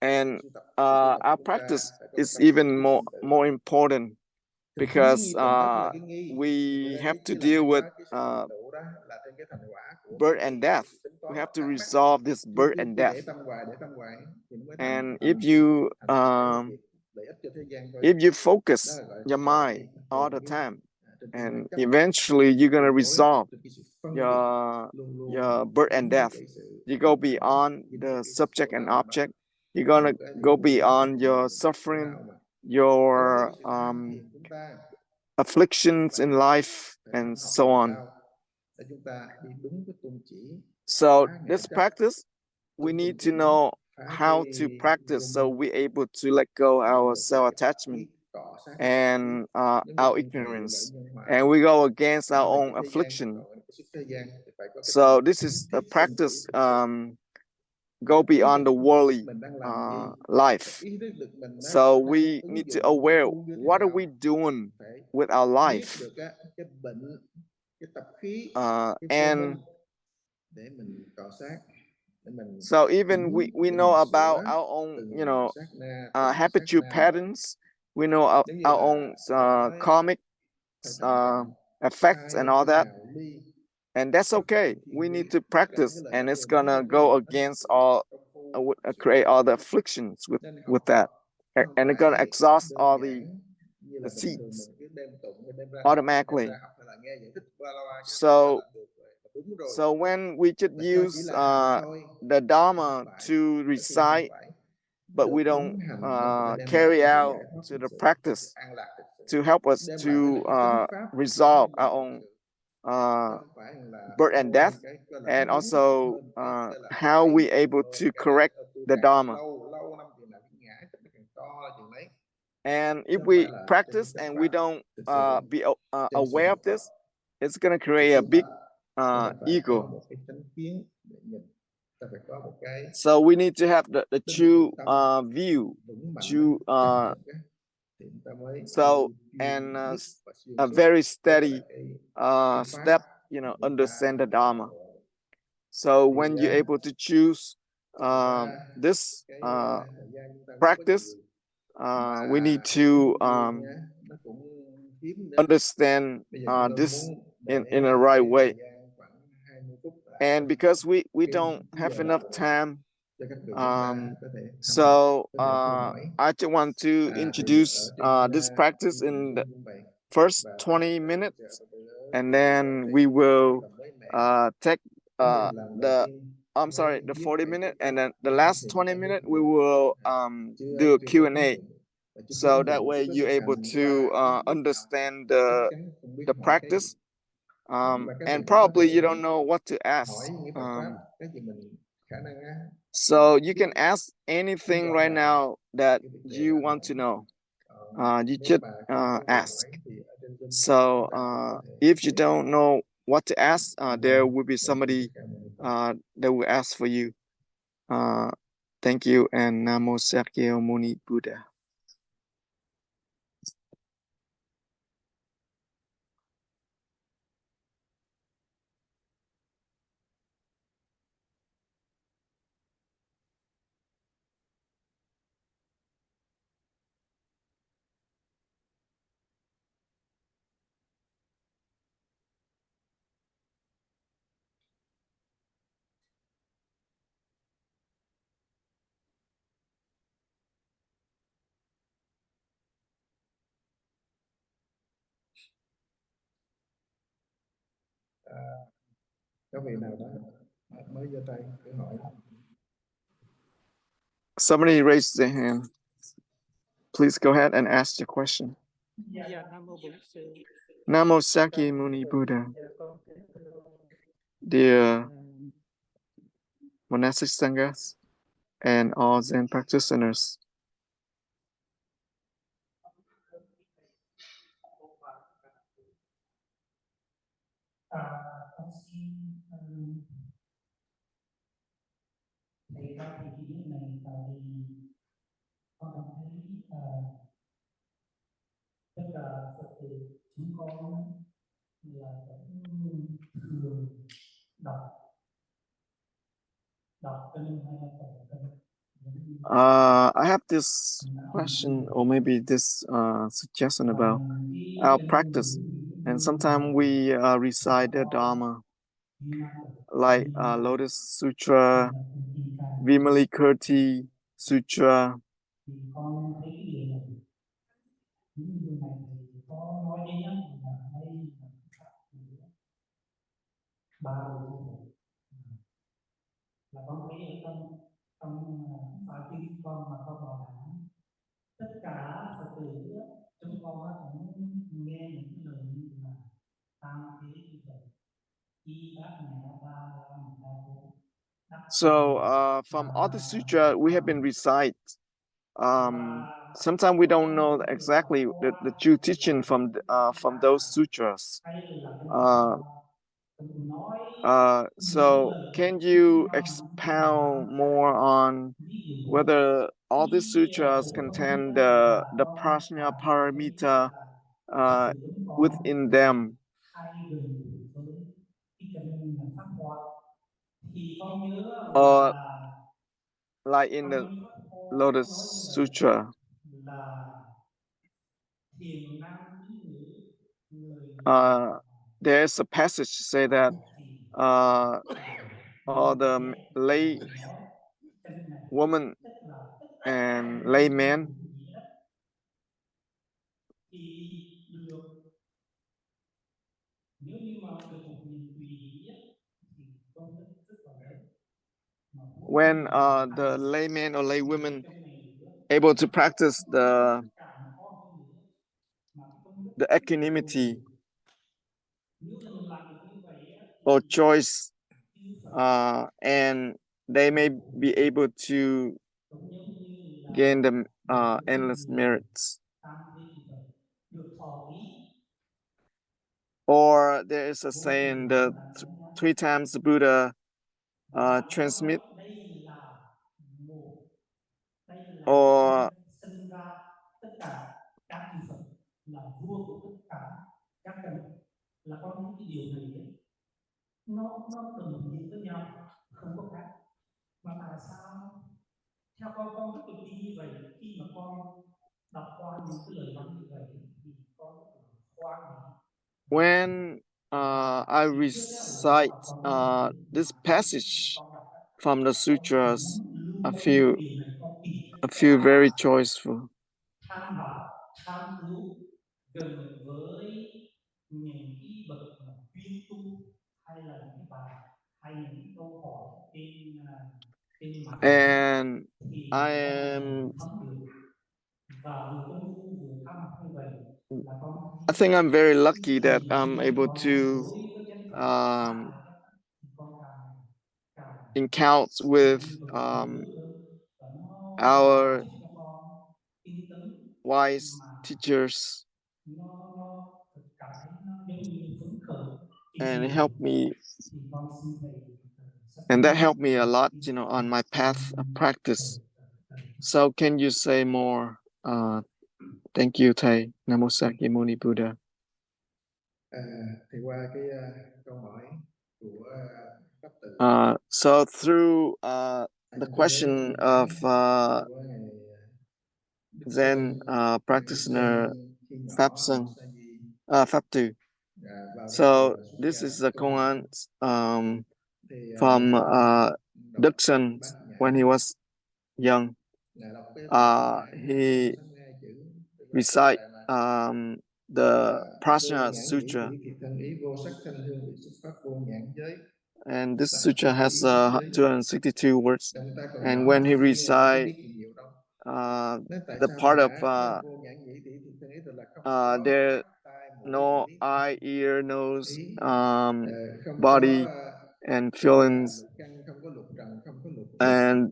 and our practice is even more important, because we have to deal with tụ đó là trên cái thành quả của birth and death. tính We toán have to thắc mắc. resolve this birth and Cứ death. để tâm hoài thì nó mới And thành lợi ích cho thế gian thôi. if you focus Đó là gọi your gọi là mind cái all trượt the cái time, trên and cái chấp eventually you're gonna tuyệt đối, resolve trên cái sự phân biệt, your luôn luôn your birth and hướng death. cái sự You go dính beyond dính the cái subject khổ and đau đó. object. You're Là gonna một cái go điều duy nhất beyond mà your khổ suffering, đau mà your đối với sự tham thiền chúng ta afflictions phải in life, phải and học so làm on. sao để chúng ta đi đúng cái tôn chỉ, So phá ngã this chấp, practice, we đúng need tôn to chỉ, know phá how cái to practice vô so minh, we're able to let go our vượt qua cái tập self-attachment khí cọ sát, and những người our thuần thiện lợi ignorance, nhân hòa. and we go against Nói our về own cái thế gian, affliction. còn cái sức thế gian thì phải có cái tâm So this is a thiết sinh tử practice thực sự. go beyond the worldly Mình đang làm gì? life. Ý thức được mình So đang we ứng need to dụng aware công phu như thế what are nào. we doing Phải with our biết life, được cái bệnh, cái tập khí, cái vô and minh để mình cọ sát, để mình so even chỉnh, we để know mình about sửa our own, từng sát na, habitual patterns. We know our giống như là own Phật nói karmic phải thận trọng, effects and hai all bên that, nào ly, and that's bất okay. thiên We ly. need to Tất cả những practice, cái lợi and ích it's đều đến gonna từ go hết against sự all công phu, sự create all the học. afflictions Nên with học that, Phật không and it's gonna phải exhaust đơn all giản như là bình thường seeds mình cứ đem tụng hay đem ra học, automatically. hay là nghe giải thích qua loa cái là So được rồi, là đúng rồi. so when we just Là cho chỉ use là hành thôi, the Dharma học lại, to có khi không recite, phải but được we don't thấm hành nó phải đem lại carry cái sự out giải thoát to thực the sự, cái practice sự an lạc thực sự, to help us đem to lại cái sự chánh pháp resolve của our mình own thực sự. Chứ uh, không phải là birth and ôn death, cái là and nó đúng also hơn cái là nó how ấy, we able ôn to cái correct tôi the càng Dharma. lâu năm chừng nào cái ngã chấp nó càng to chừng đấy, And chứ if không phải we là trên practice chánh and we pháp don't thực sự. be Trên sự aware of học Phật, this, it's gonna sự create a tu big tập là mình phải có ego. một cái chánh kiến để nhìn, ta phải có một cái So we need to have the tinh true tâm view, vững mạnh, true chân thực thì chúng ta mới so chuyên and nhất và xuyên a suốt very với lại steady cái pháp step, mà chúng understand the ta Dharma. So when you're able to choose this cái thời gian chúng ta không có practice, nhiều, we need mà to cái duyên nó cũng hiếm nữa. understand Bây giờ chúng tôi this muốn in để a right cái way. thời gian khoảng 20 phút là And trong because we cái don't have giờ enough đầu time, cho các vị chúng ta có thể thăm, so có thể thu hỏi. I just want to Thì introduce ở trên this practice chương trình in the Zoom cũng vậy, first và 20 các minutes, Phật tử and thì then thấy we will là mới mẻ. take Giống như lần đầu the tiên I'm sorry, mới the biết 40 cái minutes, and then the tham last thiền 20 cho biết minutes we được, will do a chưa có thấm Q&A, nhuần và chưa thấm so that nhuần, way chưa có you're thực able hành to qua ít nào, understand chắc chắn không biết the hỏi cái practice, gì. Và các vị and cũng có probably thể you don't know what to ask. hỏi những Phật pháp cái gì mình khả năng So you can ask anything right now that you want to know. You nếu just mà không có người ask. hỏi thì ở trên Zoom So chúng ta có thể if you don't know what to ask, there will be Để somebody tất cả mọi người that will ask for you. Thank you, and Namo Sakyao Muni Buddha. có vị nào đó mới giơ tay cứ hỏi. Somebody raised their hand. Please go ahead and ask your question. Dạ, Nam Mô Bổn Sư. Namo Sakyao Muni Buddha. Dạ, con Dear monastic sanghas and all Zen practitioners, con xin thầy ra thì cái điều này tại vì con cảm thấy tất cả Phật tử chúng con là cũng thường đọc đọc kinh hay là tụng kinh. I have this question, or maybe this suggestion about our practice. And sometimes we recite the Dharma, like Lotus Sutra, Vimalakirti Sutra. thì con thấy cái điều này những điều này thì có nói đến là đây là ba đời tu là con thấy ở trong trong bài kinh con mà con bảo đảm tất cả Phật tử chúng con cũng nghe những cái lời như là tam thế như vậy y bát nhã ba la mật đa cố. So from all the sutra we have been recite. Sometimes we don't know exactly the true teaching from those sutras. So can you expound more on whether all these sutras contain the prajna paramita within them? Or like in the Lotus Sutra, there's a passage say that all the lay woman and layman nếu như mà được một niềm tùy ý thì công đức rất là lớn. When the layman or laywomen able to practice the equanimity or choice, and they may be able to gain the endless merits. Or there is a saying that 3 times the Buddha transmit or tất cả các chư Phật là vua của tất cả các căn là con thấy cái điều này ấy, nó đồng nghĩa với nhau không có khác. Mà tại sao theo con rất là tin như vậy, khi mà con đọc qua những cái lời văn như vậy thì con rất là khoan hỷ. When I recite this passage from the sutras, I feel very joyful. Tham vọng, tham cứu gần với những cái bậc chuyên tu hay là những cái bài hay những câu hỏi trên mạng And thì I con am thấm được và vừa công phu vừa thăm như vậy là con I think I'm very lucky that I'm able to encounter with our wise teachers and help me, and that helped me a lot, on my path of practice. So can you say more? Thank you, Thầy. Namo Sakyamuni Buddha. Thì qua cái câu hỏi của Pháp Tử. So through the question of Zen practitioner Pháp Tu. So this is the koan from Dixon when he was young. He recite the Prajna Sutra. And this sutra has 262 words. And when he recite the part of there no eye, ear, nose, body, and feelings, and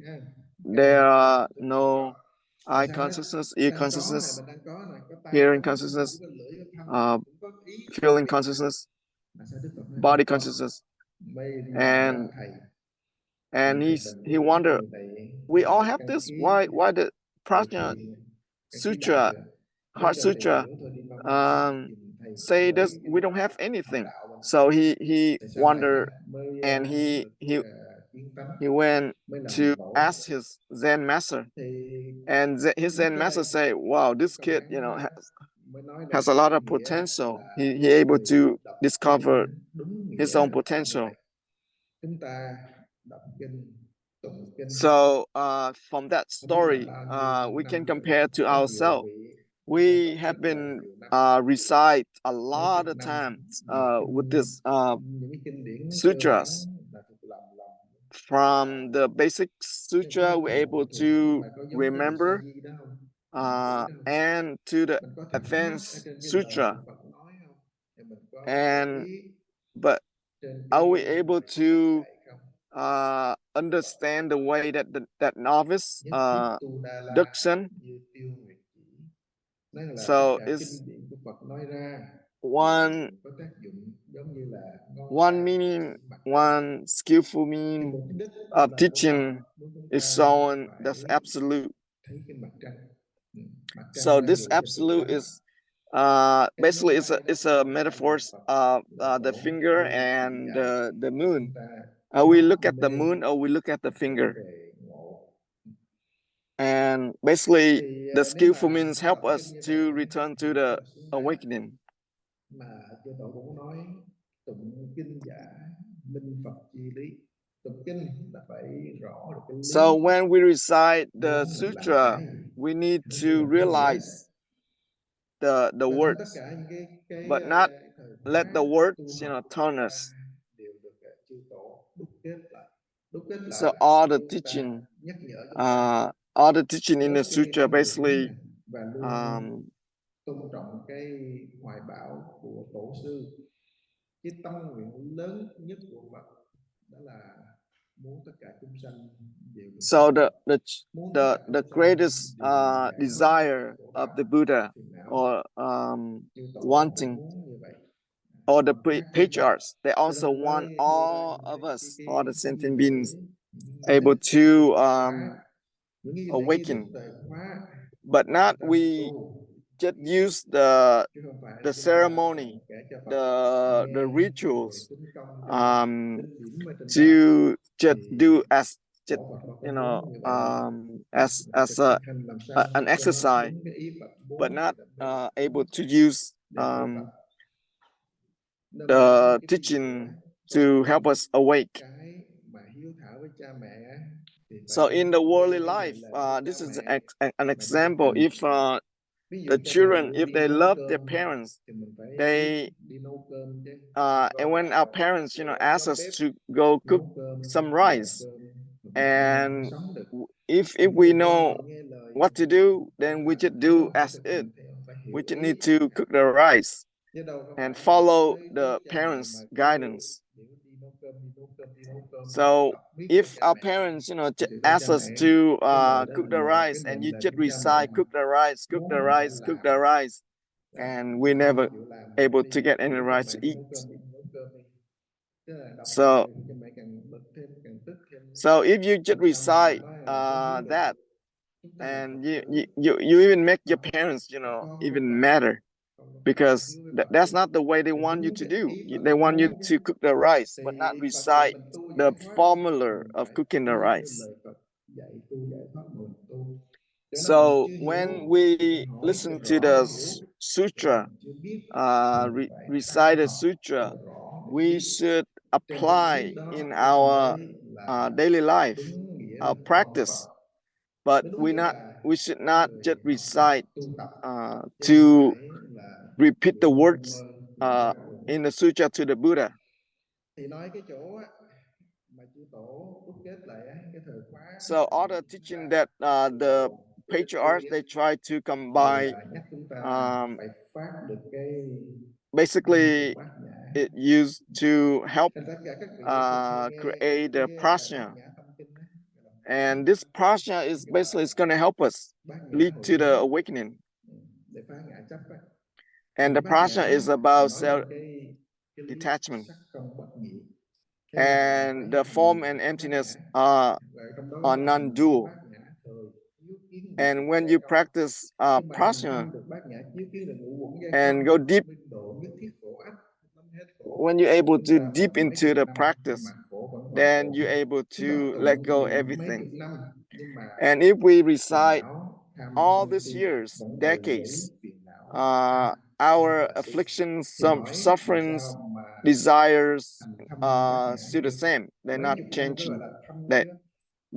there are no eye consciousness, ear consciousness, hearing consciousness, feeling consciousness, body consciousness, and he wondered, we all have this. Why the Prajna Sutra, Heart Sutra, say this? We don't have anything. So he wondered, and he went to ask his Zen master, and his Zen master say, "Wow, this kid, has a lot of potential. He able to discover his own potential. So from that story, we can compare to ourselves. We have been recite a lot of times with this sutras. From the basic sutra, we're able to remember, and to the advanced sutra. And but are we able to understand the way that that novice Duction? So it's one meaning, one skillful meaning of teaching is shown that's absolute. So this absolute is basically it's a metaphor of the finger and the moon. We look at the moon or we look at the finger. And basically the skillful means help us to return to the awakening. So when we recite the sutra, we need to realize the words, but not let the words turn us. So all the teaching in the sutra basically tôn trọng cái hoài bão của tổ sư. Cái tâm nguyện lớn nhất của Phật đó là muốn tất cả chúng sanh đều được. So the greatest desire of the Buddha or wanting, or the patriarchs, they also want all of us, all the sentient beings, able to awaken, but not we just use the ceremony, the rituals to just do as just, as an exercise, but not able to use the teaching to help us awake. So in the worldly life, this is an example. If the children, if they love their parents, they and when our parents ask us to go cook some rice, and if we know what to do, then we just do as it. We just need to cook the rice and follow the parents' guidance. So if our parents ask us to cook the rice, and you just recite cook the rice, cook the rice, cook the rice, and we're never able to get any rice to eat. So if you just recite that, and you even make your parents even matter, because that's not the way they want you to do. They want you to cook the rice, but not recite the formula of cooking the rice. So when we listen to the sutra, recite the sutra, we should apply in our daily life, our practice, but we should not just recite to repeat the words in the sutra to the Buddha. So all the teaching that the patriarchs, they try to combine, basically it used to help create the prajna. And this prajna is basically going to help us lead to the awakening. And the prajna is about self-detachment. And the form and emptiness are non-dual. And when you practice prajna and go deep, when you're able to deep into the practice, then you're able to let go everything. And if we recite all these years, decades, our afflictions, some hỏi sufferings, sao mà desires hành thâm bát nhã still the được? same. They're Mấy not chục năm đó changing. là thâm They chưa?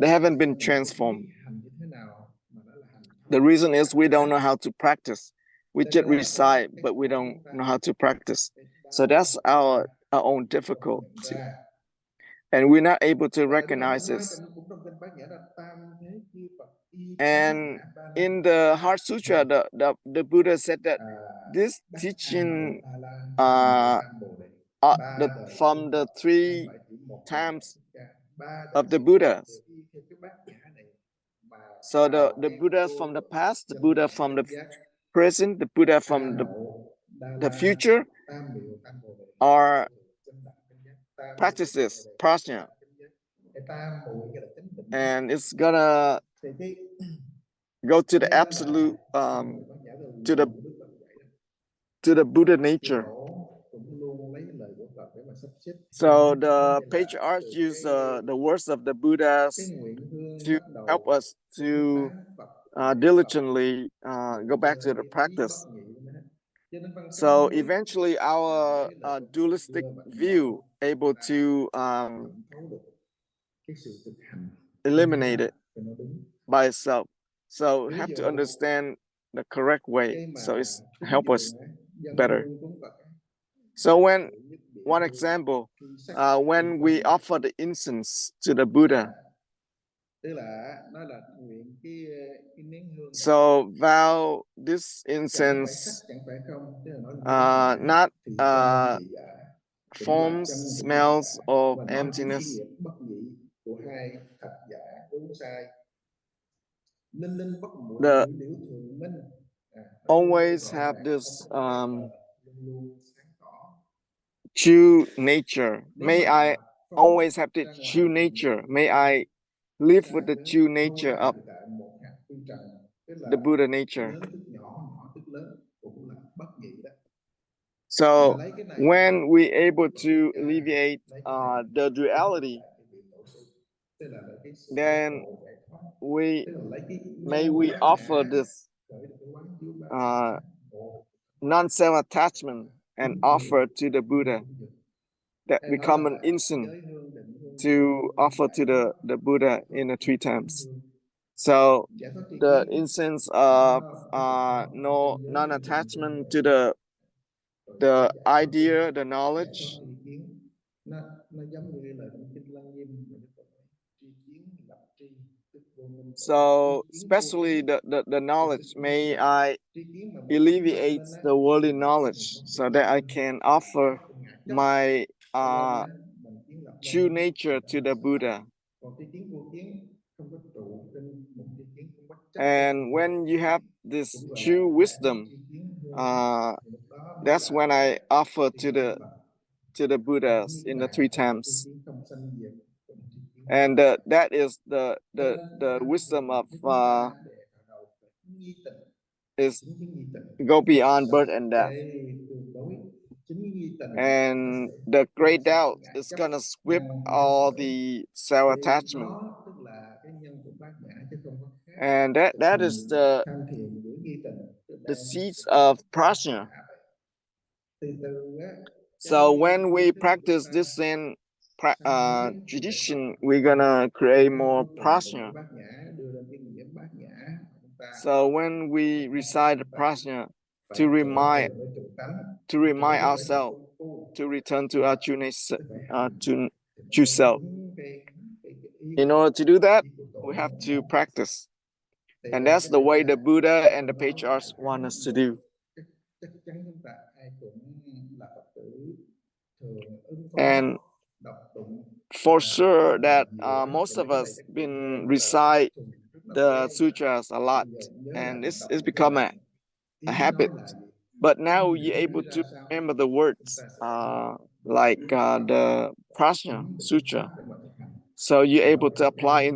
they haven't been Mình có transformed. biết hành như thế nào mà nó là hành The thâm reason is bát we don't nhã? know how to practice. We Cho just nên là recite, cái but we khổ don't chúng ta, know how to practice. cái So đau that's của chúng ta our own không nhận difficulty, ra. and we're not able to Và Đức Phật recognize cũng nói this. cũng trong kinh bát nhã là tam thế chư Phật y quán And ngã ba la. in the Heart Sutra, the Buddha said that À, this Đắc A teaching Bồ Tát La, uh, tam Bồ Đề, uh, ba the, đời from chư the Phật, không three phải chỉ một đời times Thích Ca, ba đời of the chư Phật đều Buddhas. y theo cái bát nhã này mà So vào the cái Buddha vô from the lượng past, the chân Buddha thật from the chánh giác. present, the Buddha A from Nậu Đa the La, future tam miệu tam Bồ Đề, are vô lượng chân thật chánh giác, tam miệu tam Bồ practices, Đề, chân prajna, thật chánh giác. Cái tam muội nghĩa là chánh định. and it's gonna Thì cái go to the đây là absolute trong cái bát nhã là to the lời của Đức Phật dạy đó. to the Buddha Chư nature. tổ cũng luôn lấy lời của Phật để mà sắp xếp. So the Đây là patriarchs từ use the words of the Buddhas cái nguyện hương to bắt đầu help us to cúng tán Phật lễ Phật diligently go back cho to the cái ý practice. bất nhị của nó. Cho nên văn So sám hối eventually, là our lấy lời của Phật dualistic đưa và view able to thẩm thấu được cái sự thực hành eliminate it cho nó đúng. by itself. So Ví have to dụ understand the correct way. cái mà So it's cúng help us dường á, dân better. hương cúng Phật á, So when tự nhất địa one hương, example, khi sắc when khi we tâm, offer the incense to the Buddha, tức là nó là nguyện cái nén hương này so vow this chẳng phải incense sắc chẳng phải không, tức là nói nguyên not thì không gì cả, cũng là forms, chân của tất smells, cả, or và nói chỉ emptiness. nghiệp bất nhị của hai thật giả đúng sai, linh linh bất muội The liễu liễu thường minh, nó luôn luôn always rõ have ràng, this không có phép màu, luôn luôn sáng tỏ. true nature. Nếu May mà I phóng always have the ra ngoài true thì nature. May chúng I live ta with the cứ true đâu nature lại of tại một hạt phi trần, tức the là Buddha nature. lớn tức nhỏ, nhỏ tức lớn, cũng là bất nhị đó. Mà So lấy cái này when we able của to Thích Ca, alleviate lấy cái này the để duality, lại cái vị tổ sư, tức là lấy cái sự giác then ngộ giải thoát, we tức là lấy cái may nhân we bát offer nhã this khởi được cái quán chiếu bát uh, nhã ngộ non-self attachment and cúng offer dường to the Buddha cúng dường. that Hay nói là become an phải incense giới hương định hương to tuệ hương offer giải to thoát the Buddha giải thoát in the tri three kiến times. hương, So giải thoát tri the kiến incense nó of rất là rõ ở no trên giới hương định non-attachment to hương tuệ, rồi cái the giải thoát tri idea, the giải thoát knowledge. tri kiến, nó giống như cái lời trong kinh Lăng Nghiêm mà Đức Phật nói, tri kiến lập tri tức vô minh trụ, So tri kiến vô especially kiến the tức knowledge, sự biết may được, I tri kiến mà một kiến bật alleviate lên á the thì worldly là cái knowledge thành so công that I tự can giải offer thoát từ ngã chấp, my cho nên á, bằng kiến lập true lên nature thì đó to là the sở tại. Buddha. Còn tri kiến vô kiến không có trụ trên một tri kiến, không có chấp And trên when you have this cũng gọi là true giải thoát wisdom, tri kiến hương, thì lúc đó mới that's là when I offer tri kiến Phật. to the Còn Buddhas in the niết three bàn là tri times. kiến không sanh diệt, cũng tri kiến. And that is Cho nên the tham wisdom thiền of với chúng ta để vào đầu phải nghi tịnh, is chính cái nghi tịnh go nó beyond sẽ birth and death. tương đối, chính cái nghi tịnh nó And sẽ the tiêu great diệt doubt ngã is chấp gonna sweep năng cơ all sở, the self thì attachment. đó tức là cái nhân của bát nhã chứ không có khác. And that is Tham thiền với nghi tịnh tức the đang seeds thực hành of bát prajna. nhã vậy. Từ từ á, So cái when we kiến thức của chúng practice ta this in sám hối giải tradition, thoát, we're gonna create đến more cuối cùng từ cái prajna. bát nhã đưa lên cái nghĩa bát nhã mà chúng ta So when we recite the prajna phải to trở về với trụ tánh, to trở remind về với sự ourselves công phu, to return to our true nature, tức phải hành to thì true mới self. đúng cái ý In của order to do that, ý của tổ we have Phật to dạy. practice. Thì And that's cái the này way á, the Buddha and the tôi nói đại patriarchs khái want us to một do. chắc chắn chúng ta ai cũng là Phật tử thường ứng phó And đọc tụng for sure that nhiều lắm. most Thì mấy of cái us này chắc been rất là recite thuần, rất là the quen rồi. sutras a lot, Bây giờ nhớ lại and mình đọc it's lại cho become bạn. a Ý nói habit. là gì? But Cái now nghĩa you're nó able ra to sao? remember the Chúng words ta sẽ like the Prajna nắm được phương Sutra. pháp để mà thực hành. So you're Thì nó able to sẽ apply rất là hay.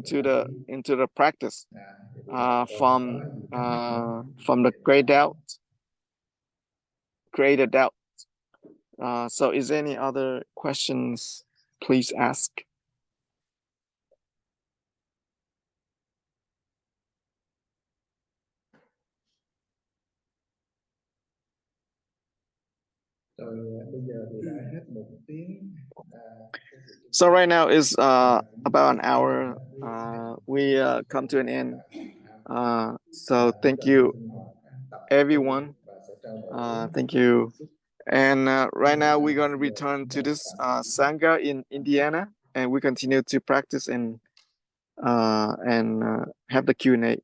into the practice Thì bây giờ còn có gì thắc mắc from the không? great doubt, greater doubt. So is there any other questions? Please ask. Rồi bây giờ thì đã hết 1 tiếng. So right now is about an hour. We come to an end. So thank you, everyone. Thank you. And right now we're going to return to this Sangha in Indiana, and we continue to practice and have the Q&A.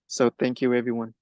So thank you, everyone.